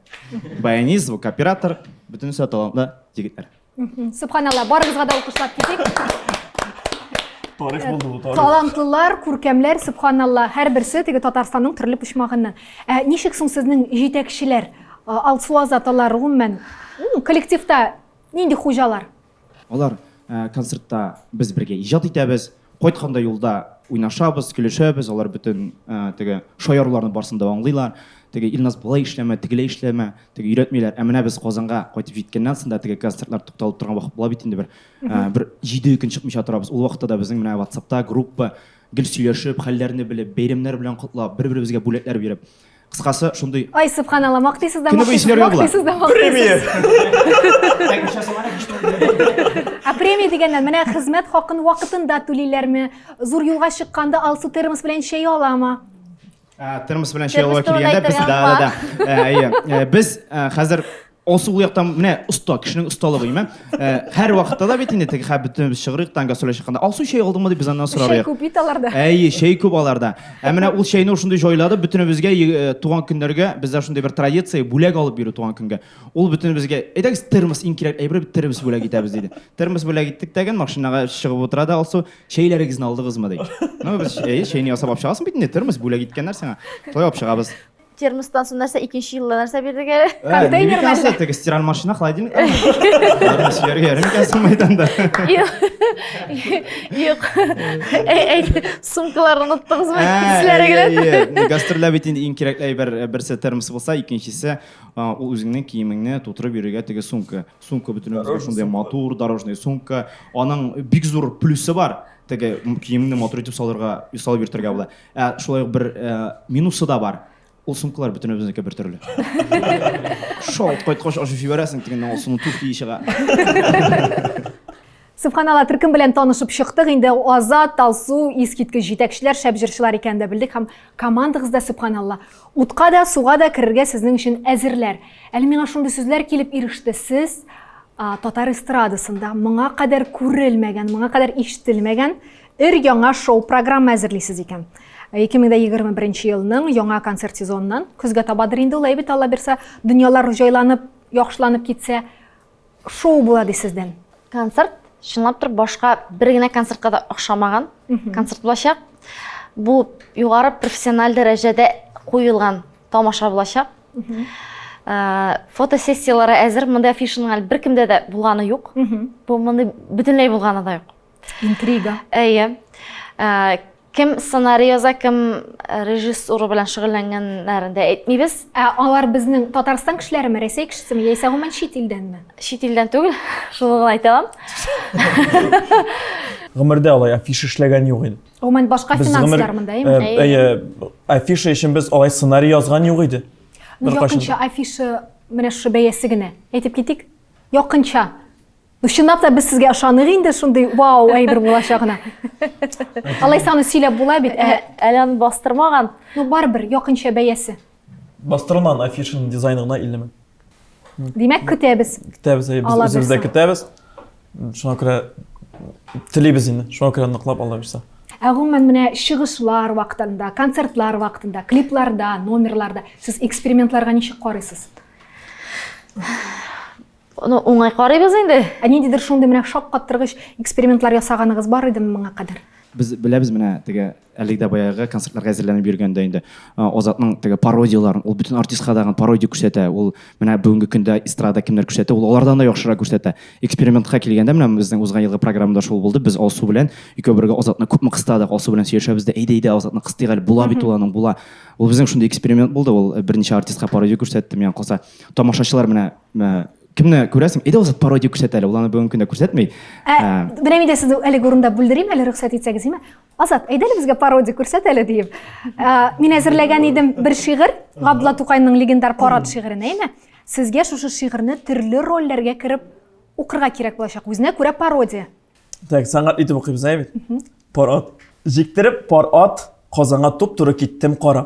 Баянист, оператор, бөтенесе талантлы егетләр. Субханалла, барыгызга да алкышлап китик. Тарих булды бу, тарих. Талантлылар, күркәмләр, субханалла, һәрберсе теге Татарстанның төрле почмагыннан. Ничек соң сезнең җитәкчеләр, Алсу Азат алар гомумән коллективта нинди хуҗалар? Алар концертта без бергә иҗат итәбез, кайтканда юлда уйнашабыз, көлешәбез, алар бөтен теге шаярларны барсын да аңлыйлар. Теге Илназ булай эшләмә, тегеләй эшләмә, теге өйрәтмиләр. Ә менә без Казанга кайтып җиткәннән соң да теге концертлар тукталып торган вакыт була бит инде бер 7 көн чыкмыйча торабыз. Ул вакытта да безнең менә WhatsApp'та группа гел сөйләшеп, хәлләрне белеп, бәйрәмнәр белән котлап, бер-беребезгә бүләкләр биреп. Кыскасы шундый. Ай, субханалла, мактыйсыз да Кини бу ислерге була. мактыйсыз да мактыйсыз. Премия дигәндән менә хезмәт хакын вакытында түлиләрме? Зур юлга чыкканда алсу термос белән чәй аламы? Термос белән чәй алуга Термос килгәндә без турында без хәзер осы у яктан менә оста, кешенең осталыгы име. Һәр вакытта да бит инде теге бөтен без чыгырык танга сөйләп чыкканда алсу чәй алдыңмы дип без аннан Чәй сорарык. күп бит аларда. Чәй күп аларда. Менә ул чәйне шундый җайлады, бөтенебезгә туган көннәргә бездә шундый бер традиция бүләк алып бирү туган көнгә. Ул бөтенебезгә әйдәгез термос иң кирәк әйбер термос бүләк итәбез диде. Термос бүләк иттек дигән машинага чыгып утыра да алсу чәйләрегезне алдыгызмы ди. Ну без чәйне ясап алып чыгасың бит инде термос бүләк иткәннәр сиңа. Той алып чыгабыз. Термостан соң нәрсә икенче елда нәрсә бирдегә? Контейнер мәле. Теге стираль машина, холодильник. Сияргә ярым мәйданда. Юк. Сумкаларны оттыгызмы? Силәргә генә. Гастрольдә бит инде иң кирәк берсе термос булса, икенчесе ул үзеңнең киемеңне тутырып йөрергә теге сумка. Сумка бөтенебезгә шундый матур, дорожный сумка. Аның бик зур плюсы бар. Теге киемеңне матур итеп салырга, салып йөртергә була. Шулай ук бер минусы да бар. Ул сумкалар бөтенебезнеке бер төрле. Шалт кайткач ашып җибәрәсең дигәннән ул суны туфли чыга. Субханалла, төркем белән танышып чыктык. Инде Азат, Алсу, искиткеч җитәкчеләр, шәп җырчылар икәнен дә белдек һәм командагыз да субханалла. Утка да, суга да керергә сезнең өчен әзерләр. Әле миңа шундый сүзләр килеп иреште. Сез татар эстрадасында моңа кадәр күрелмәгән, моңа кадәр ишетелмәгән яңа шоу программа әзерлисез икән. 2021 елның яңа концерт сезонынан көзгә табадыр инде ул әйбит Алла бирсә, дөньялар җайланып, яхшыланып китсә, шоу була ди сездән. Концерт чынлап тор башка бер генә концертка да охшамаган концерт булачак. Бу югары профессиональ дәрәҗәдә куелган тамаша булачак. Фотосессиялары әзер, монда афишаның әле беркемдә дә булганы юк. Бу монда бөтенләй булганы да юк. Интрига. Әйе. Кем сценарий яза, кем режиссуры белән шөгыльләнгәннәрен дә әйтмибез. Алар безнең Татарстан кешеләреме, Рәсәй кешесеме, яисә гомумән чит илдәнме? Чит илдән түгел, шуны гына әйтә алам. Гомердә алай афиша эшләгән юк иде. Гомумән башка финанслар монда, әйме? Афиша өчен без алай сценарий язган юк иде. Якынча афиша менә шу бәясе генә. Әйтеп китик. Якынча. Чынлап та без сезгә ышанык инде шундый вау әйбер булачагына. Алай саны сөйләп була бит. Әле аны бастырмаган. Ну барбер якынча бәясе. Бастырылган афишаның дизайнына 50 мең. Димәк көтәбез. Көтәбез, без үзебездә көтәбез. Шуңа күрә телибез инде. Шуңа күрә ныклап Алла бирсә. Гомумән менә чыгышлар вакытында, концертлар вакытында, клипларда, номерларда сез экспериментларга ничек карыйсыз? Ну, уңай карыйбыз инде. Ниндидер шундый менә шаккаттыргыч экспериментлар ясаганыгыз бар идеме моңа кадәр? Без беләбез менә теге әлегә баягы концертларга әзерләнеп йөргәндә инде Азатның теге пародияларын, ул бөтен артистка дагы пародия күрсәтә. Ул менә бүгенге көндә эстрада кемнәр күрсәтә, ул алардан да яхшырак күрсәтә. Экспериментка килгәндә менә безнең узган елгы программада шул булды. Без Алсу белән икәү бергә Азатны күпме кыстадык, Алсу белән сөйләшәбез дә, әйдә Азатны кыстыйк әле, була бит ул аның, була. Ул безнең шундый эксперимент булды. Ул берничә артистка пародия күрсәтте. Мен калса тамашачылар менә кемне күрәсең? Әйдә Азат пародия күрсәтә әле, ул аны бүгенге көндә күрсәтмәй. Менә мин дә сезне әле урында бүлдерим, әле рөхсәт итсәгез, име? Азат, әйдә безгә пародия күрсәт әле дип. Мин әзерләгән идем бер шигырь, Габдулла Тукайның легендар Парад шигырен, әйме? Сезгә шушы шигырьне төрле рольләргә кереп укырга кирәк булачак. Үзенә күрә пародия. Так, сәнгать итеп укыйбыз бит. Парад. Җиктереп парад, Казанга туп-туры киттем кара.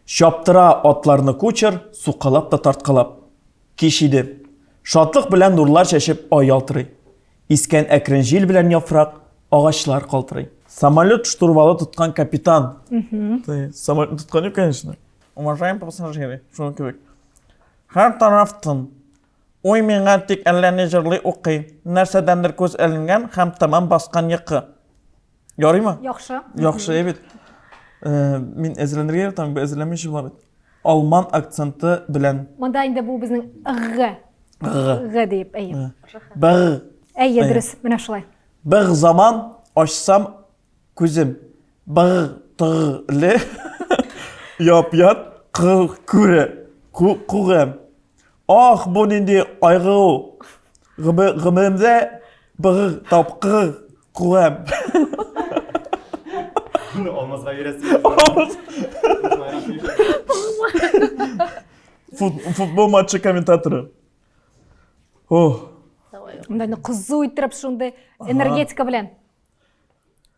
Шаптыра атларны кучер, сукалап та тарткалап. Кич иде. Шатлык белән нурлар чәчеп ай ялтырый. Искән әкрен җил белән яфрак, агачлар калтырый. Самолет штурвалы тоткан капитан. Самолет тоткан юк, конечно. Уважаемые пассажиры, шуны кебек. Һәр тарафтан ой миңа тик әллә ни җырлый укый. Нәрсәдәндер күз әленгән һәм тамам баскан йокы. Ярыймы? Яхшы. Яхшы бит. Мин әзерләнергә там әзерләмичә була бит. Алман акценты белән. Монда инде бу безнең г дип, әйе. Бер. Әйе, дөрес, менә шулай. Бер заман ачсам күзем. Бер төрле яп-ят күрә. Күрәм. Ах, бу нинди айгы. Гымымдә бер тапкыр күрәм. Olmazsa veresin. Futbol матчы комментаторы. О. Мындай кызуу иттирип ушундай энергетика белән.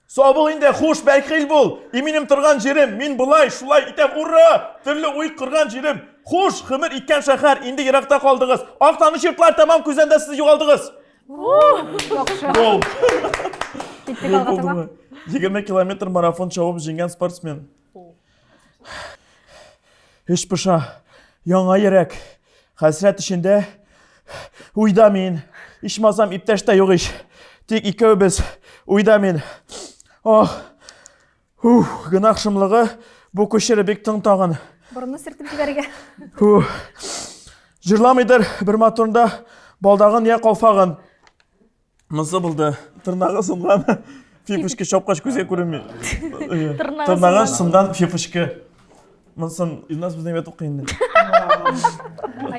Сабыл инде хуш бәлкил бул. Иминем торган җирем, мин булай, шулай итәм, ура! Төрле уй кырган җирем. Хуш, химер иткән шәһәр, инде еракта калдыгыз. Ак таныш йортлар тамам күзәндә сез югалдыгыз. Яхшы. Гол. Киттек алга таба. 20 километр марафон чабып җиңгән спортсмен. Эш пыша, яңа йөрәк. Хәсрәт эчендә уйда мин. Ичмасам иптәш тә юк ич. Тик икәүбез уйда мин. Гынах шымлыгы бу көчере бик тың тагын. Борынны сиртеп җибәргә. Җырламыйдыр бер моторында балдагын я калфагын. Мысы булды. Тырнагы сынган фифушка шапкач күзгә күренми. Тырнагы сынган фифушка. Мысын изнас безнең ятып кыйынды.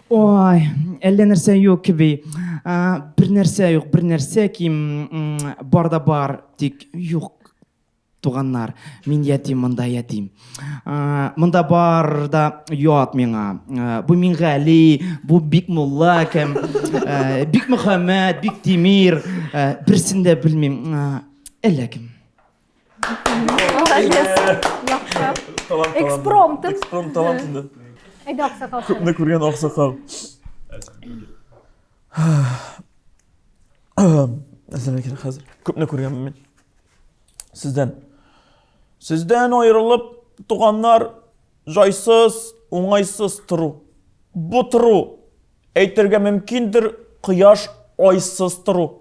Ой, әллә нәрсә юк кеби. Бер нәрсә ким бар да бар, тик юк. Туганнар, мин ятим, монда ятим. Монда бар да ят миңа. Бу Мингали, бу Бик Мулла кем, Бик Мөхәммәд, Бик Тимир, берсен дә белмим. Әллә кем. Экспромт. Экспромт талант инде. Әйдә аксакал. Күпне күргән аксакал. Әзер икән хәзер. Күпне күргән мин. Сездән аерылып туганнар жайсыз, уңайсыз тору. Бу тору әйтергә мөмкиндер кояш айсыз тору.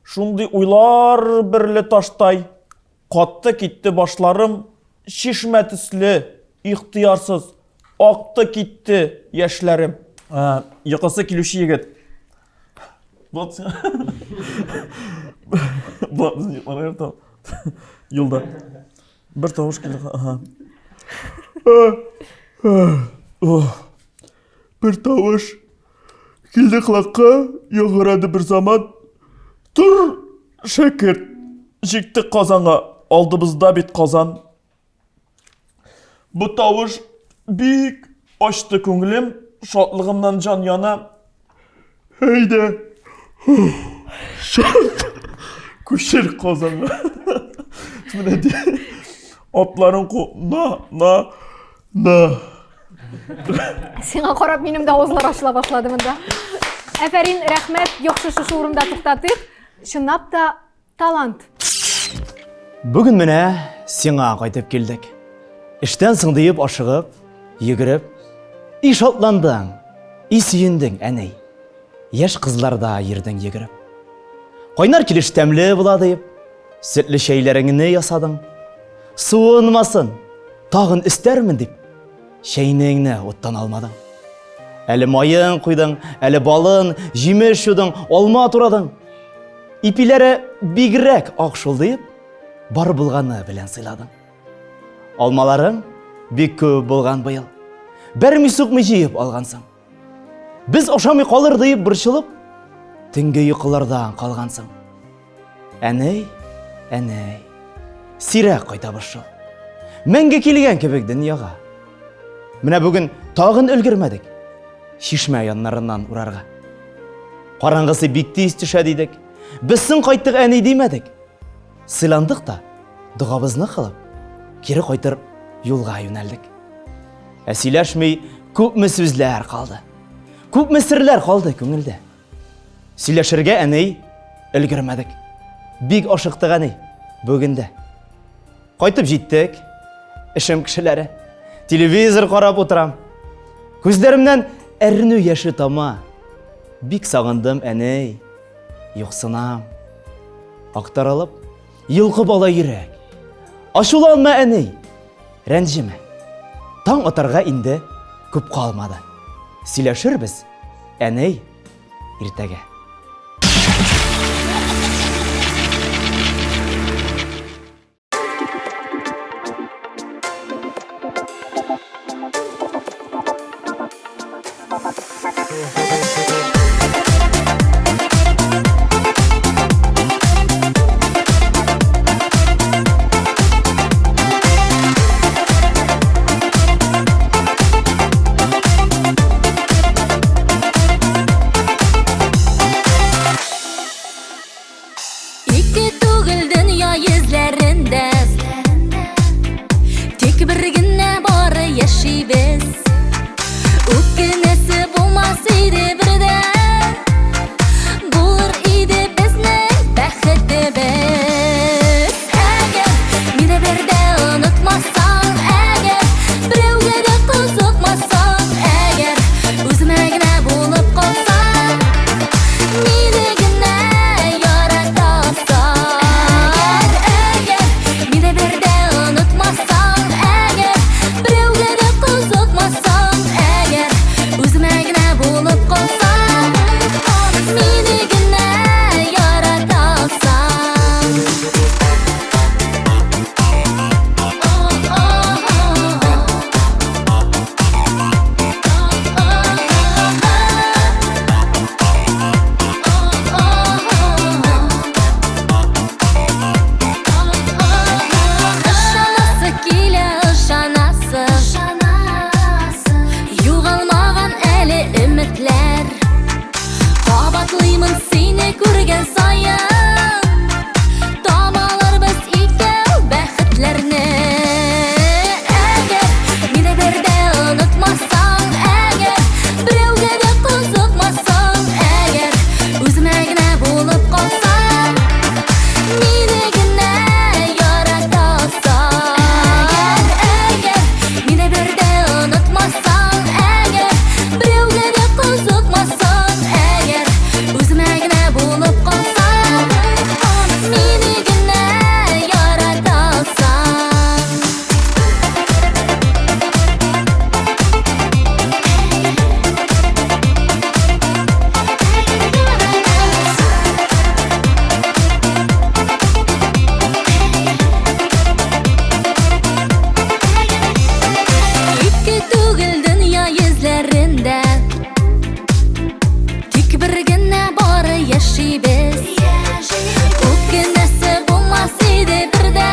Шундый уйлар берле таштай катты китте башларым, шишмә төсле, ихтыярсыз акты китте яшьләрем. Йокысы килүче егет. Вот. Вот безнең йоклар юлда. Бер тавыш килде. Бер тавыш килде кылакка, яңгырады бер заман. Тур шәкерт, җикте Казанга, алдыбызда бит Казан. Бу тавыш бик ачты күңелем, шатлыгымнан җан яна. Әйдә. Шат. Күчер Казанга. Менә ди. Атларын на. Сиңа карап минем дә авызлар ачыла башлады монда. Әфәрин, рәхмәт. Яхшы шушы урында туктатыйк. Чынлап та талант. Бүген менә сиңа кайтып килдек. Эштән соң диеп ашыгып, йөгереп, и шатландың, и сөендең, әней. Яшь кызларда йөрдең йөгереп. Кайнар килеш тәмле була диеп, сөтле шәйләреңне ясадың. Суынмасын, тагын истәрмен дип, шәйнеңне оттан алмадың. Әле майын куйдың, әле балын, җимеш юдың, алма турадың. Ипиләре бигрәк ак шул диеп, бар булганы белән сыйладың. Алмаларың бик күп булган быел. Бер мисукмы җыеп алгансың. Без ашамый калыр диеп борчылып, төнге йокылардан калгансың. Әней, сирәк кайта башлый. Мәңге килгән кебек дөньяга. Менә бүген тагын өлгермәдек. Шишмә яннарыннан урарга. Караңгысы бик тиз төшә дидек. Безсен кайттык әни димәдек. Сыйландык та, дугабызны кылып, кире кайтыр юлга юнәлдек. Сөйләшми күпме сүзләр калды. Күпме серләр калды күңелдә. Сөйләшергә әни өлгермәдек. Бик ашыктык әни бүгендә. Кайтып җиттек. Эшем кешеләре. Телевизор карап утырам. Күзләремнән әрнү яше тама. Бик сагындым әни. Юксынам. Актарылып, йылкып ала йөрәк. Ачуланма әни. Рәнҗемә. Таң атарга инде күп калмады. Сөйләшербез, әни, иртәгә. Ике түгел дөнья йөзләрендә, тик бер генә бары яшибез. Үкенәсе булмас иде бердә, булыр иде безнең бәхетебез. Әгәр мине бердә онытмасаң, әгәр берәүгә дә кызыкмасаң, әгәр үземә генә булып калсаң, мине генә яратасың. Әгәр мине бердә онытмасаң, әгәр берәүгә дә кызыкмасаң, әгәр үземә генә булып калсаң, мине генә яратасың. Ышанасы килә, ышанасы, югалмаган әле өметләр. Кабатлыймын сине күргән саен, тамаларбыз икәү бәхетләрне. Әгәр мине бердә онытмасаң, әгәр берәүгә дә кызыкмасаң, әгәр үземә генә булып калсаң, мине генә яратасың. Әгәр мине бердә онытмасаң, әгәр берәүгә дә кызыкмасаң, әгәр үземә генә булып калсаң, мине генә яратасың. Ике түгел дөнья йөзләрендә, тик бер генә бары яшибез. Үкенәсе булмас иде бердә,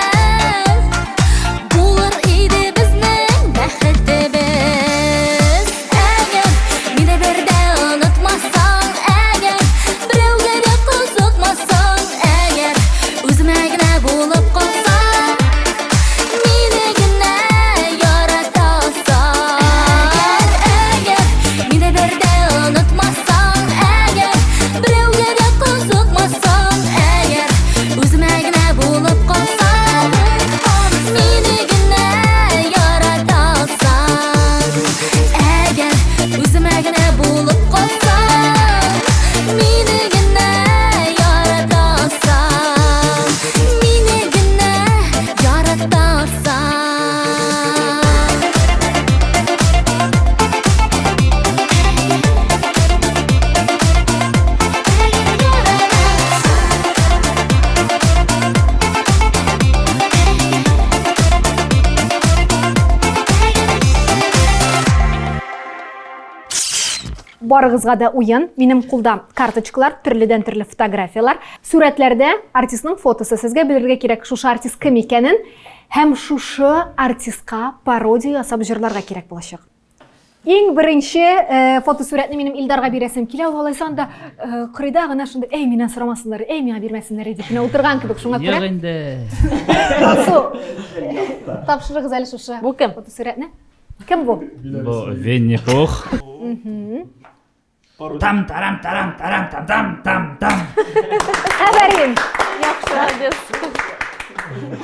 булыр иде безнең бәхетебез. Әгәр мине бердә онытмасаң, әгәр берәүгә дә кызыкмасаң, әгәр үземә генә булып калсаң, мине генә яратасың. Әгәр мине бердә онытмасаң, әгәр берәүгә дә кызыкмасаң, әгәр үземә генә булып калсаң, мине генә яратасың. Әгәр үземә генә булып калсаң, мине генә яратасың, мине генә яратасың. Барыгызга да уен. Минем кулда карточкалар, төрледән төрле фотографиялар. Сурәтләрдә артистның фотосы. Сезгә белергә кирәк шушы артист кем икәнен һәм шушы артистка пародия ясап җырларга кирәк булачак. Иң беренче фотосурәтне минем Илдарга бирәсем килә. Ул алайсан да кырыйда гына шунда әй миннән сорамасыннар, әй миңа бирмәсеннәр дип кенә утырган кебек шуңа күрә. Юк инде. Тапшырыгыз әле шушы Бу кем? фотосурәтне. Кем бу? Бу Винни Пух. Там тарам тарам тарам там там там там. Әбәрин. Яхшы,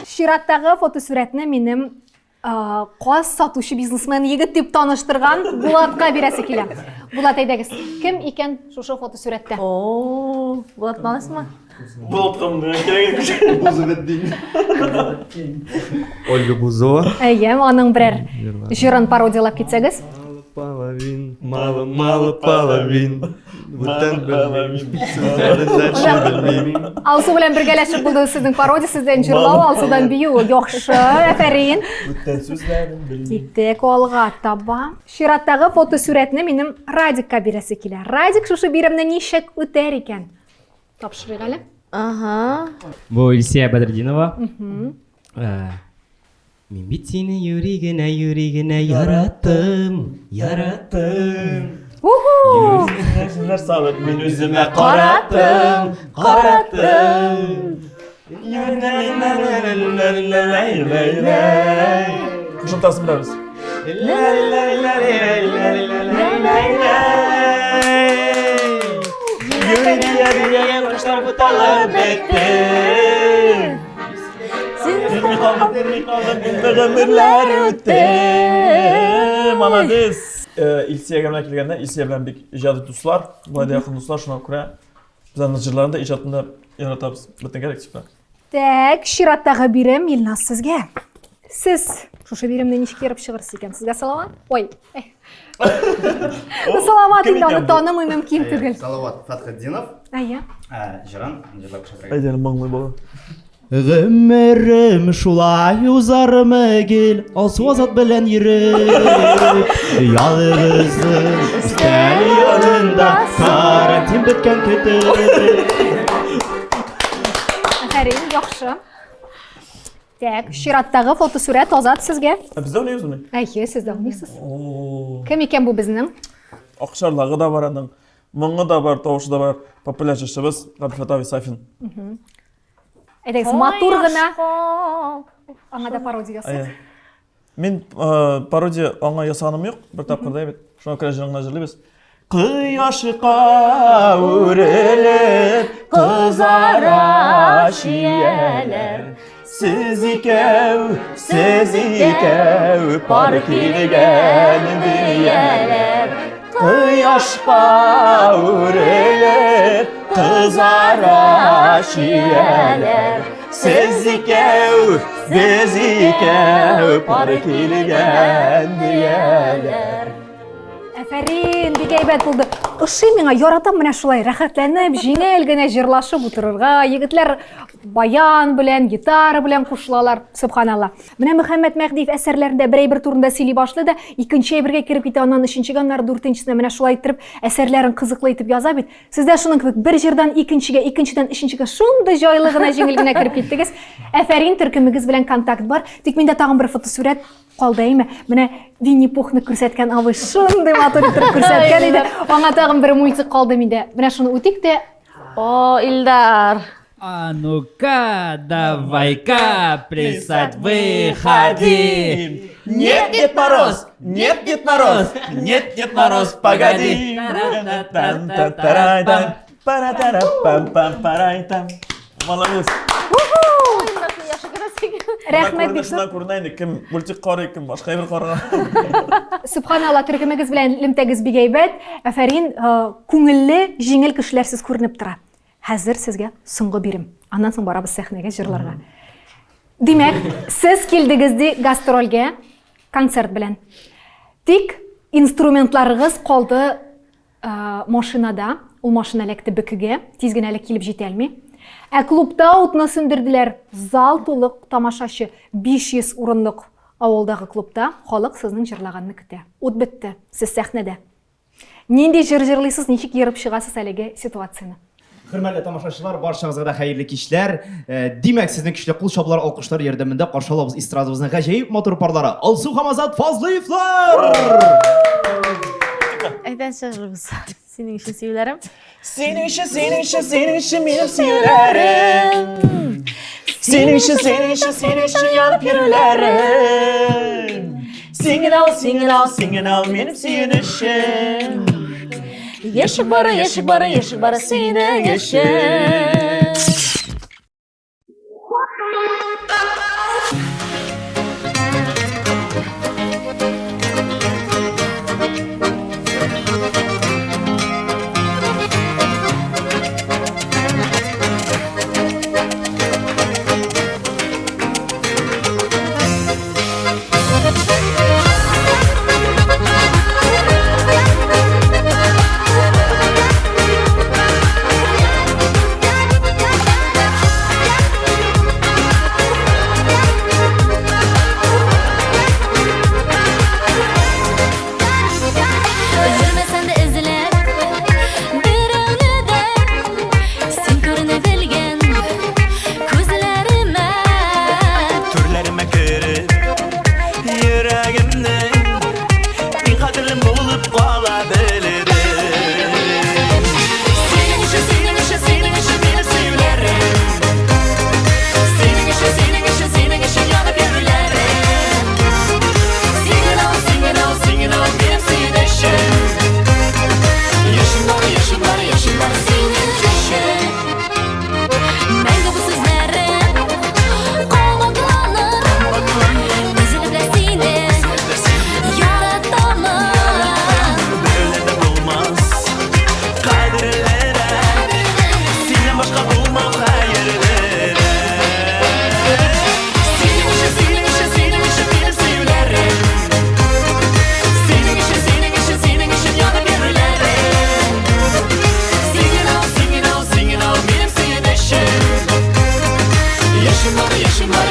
Чираттагы фотосурәтне минем каз сатучы бизнесмен егет дип таныштырган Булатка бирәсе килә. Булат, әйдәгез. Кем икән шушы фотосурәттә? О, Булат танысыңмы? Ольга Бузова. Әйе, аның берәр җырын пародиялап китсәгез. Половин, мало половин. Алсу белән бергәләшеп булды сезнең пародия, сездән җырлау, Алсудан бию. Яхшы, афәрин. Киттек алга таба. Чираттагы фотосурәтне минем Радикка бирәсе килә. Радик шушы биремне ничек үтәр икән? Тапшырыйк әле. Ага. Бу Илсия Бәдретдинова. Мин бит сине юригенә яраттым. Нәрсә алып, мин үземә Караттым. Құшымтасын білеміз. Молодец. Илсияға мына келгенде, Илсия білән бек ижады туслар, бұлай да яқын туслар, шуңа күрә біздің жырларында ижадында яратабыз. Бітін керек типа. Так, шираттағы бирем Илназ сізге. Сіз шушы биремді нешік еріп шығырсыз екен. Сізге саламат? Ой. Саламат енді оны танымы мүмкін түгіл. Салават Фатхаддинов. Ая. Жыран, жырлап шатырай. Айден маңлай бала. Гөмерім шулай узарым әгел, алсу азат білән еріп. Ялығыздың үстәл янында карантин біткен күтіп. Әфәрин, яқшы. Так, шираттағы фотосурет азат сізге. Бізде ойнайыз оны? Әйе, сіз де ойнайсыз. Кім екен бұл біздің? Ақшарлағы да бар аның, мұңы да бар, тауышы да бар, популяр жашыбыз, Ғабдифатави Сафин. Әйтегіз, матур ғына аңада пародиясы. Мен пародия аңа ясағаным жоқ, бір тапқырдай бет. Шуңа күрә жырыңна жырлы біз. Қияшыққа өріліп, қызара шиелер. Сіз екеу, пар келген биелер. Қияшқа өріліп, қызара шиелер. Сіз екеу, пар келген биелер. Әфәрин, бик әйбәт булды. Ошый миңа яратам менә шулай рәхәтләнеп, җиңел генә җырлашып утырырга. Егетләр баян белән, гитара белән кушылалар. Субханалла. Менә Мөхәммәд Мәхдиев әсәрләрендә бер турында сөйли башлый да, икенче бергә кирип китә, аннан өченчегә, аннан дүртенчесенә менә шулай итеп әсәрләрен кызыклы итеп яза бит. Сез дә шуның кебек бер җырдан икенчегә, икенчедән өченчегә шундый җайлы гына, җиңел генә кирип киттегез. Әфәрин, төркемегез белән контакт бар. Тик миндә тагын бер фотосурәт калдымы? Менә Винни Пухны күрсәткән авый шундый матур итеп күрсәткән иде. Аңа тагын бер мультик калды миндә. Менә шуны үтик дә. О, Илдар. А ну-ка, давай-ка, плясать выходи. Нет, Дед Мороз, нет, Дед Мороз, нет, Дед Мороз, погоди. Молодец. Рәхмәт бик Шунdan күрінәйді, кім мультик қарый, кім башқа бір қарыға. Субханалла, төркемегез белән лимтәгез бик әйбәт. Әфәрин, күңелле, җиңел кешеләр сез күренеп тора. Хәзер сезгә соңгы бирем. Аннан соң барабыз сәхнәгә җырларга. Димәк, сез килдегез ди гастрольгә, концерт белән. Тик инструментларыгыз калды машинада. Ул машина эләкте бекегә, тиз генә элек килеп җитә алмый. Ә клубта утны сүндерделәр. Зал тулык тамашачы, 500 урынлык авылдагы клубта халык сезнең җырлаганны көтә. Ут бетте, сез сәхнәдә. Нинди җыр җырлыйсыз, ничек йөреп чыгасыз әлеге ситуацияны? Хөрмәтле тамашачылар, барчагызга да хәерле кичләр. Димәк, сезнең көчле кул чабулар, алкышлар ярдәмендә каршылабыз эстрадабызның гаҗәеп матур парлары. Алсу Хамазат Фазлыевлар! Әйдән чыгырбыз. Синең өчен сөйләрем. Senin için benim sinirlerim. Senin için yanıp yürülerim. Singin al benim sinirlerim. Yaşık bara seni geçin.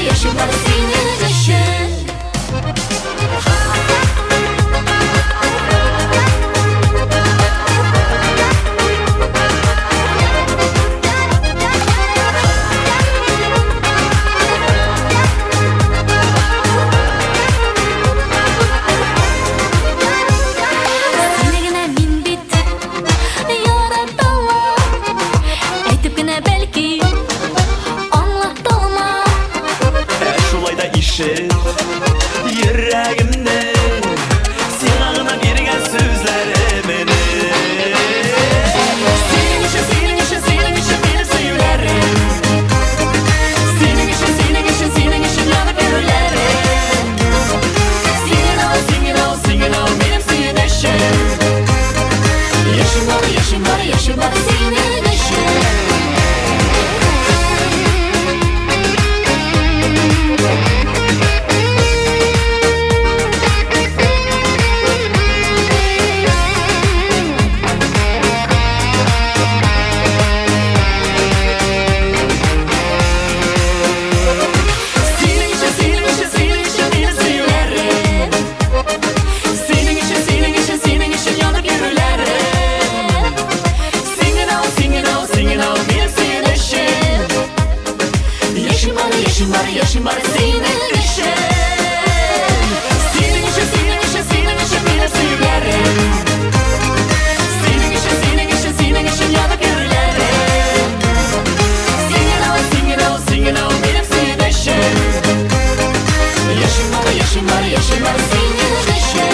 yaşım var senin için. Senigine min bit yaratılma, aytıp gene belki anlatılma. Şulay da işit yüreğimde sen ağına bergen sözlerimini. Senin için beni söylerim. Senin için yanıp yürülerim. Singin ol benim sevdeşim. Yaşım var senin için. Senin için beni söylerim. Senin için yanıp yürülerim. Singin ol benim sevdeşim. Yaşım var senin için. Senin için beni söylerim. Senin için yanıp yürülerim. Singin ol benim sevdeşim. Yaşım var senin için.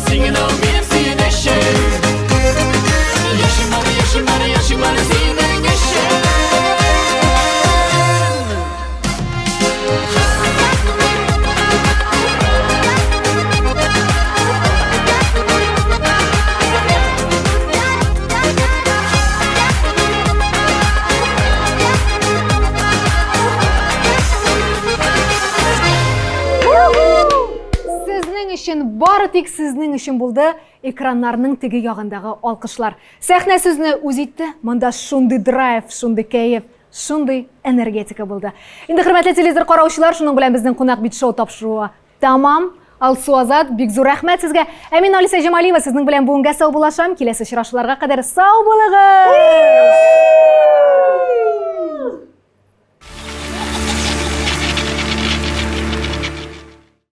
Singin ol benim sevdeşim. Yaşım var senin için. Sizning için, bari tek sizning için buldu ekranlarının tegi yağındağı alkışlar. Sahne sözünü uzitdi, manda şunday drive, şunday keyif, şunday energetika buldu. Endi hurmatli televizor qarovchilar, shuning bilan bizning Qonaq Beat Show topshiruvi tamam. Alsu Azat, bek zo'r rahmat sizga. Amin Alisa Jamalieva sizning bilan bugunga sog' bo'lasham. Kelasi uchrashuvlarga qadar sog' bo'linglar.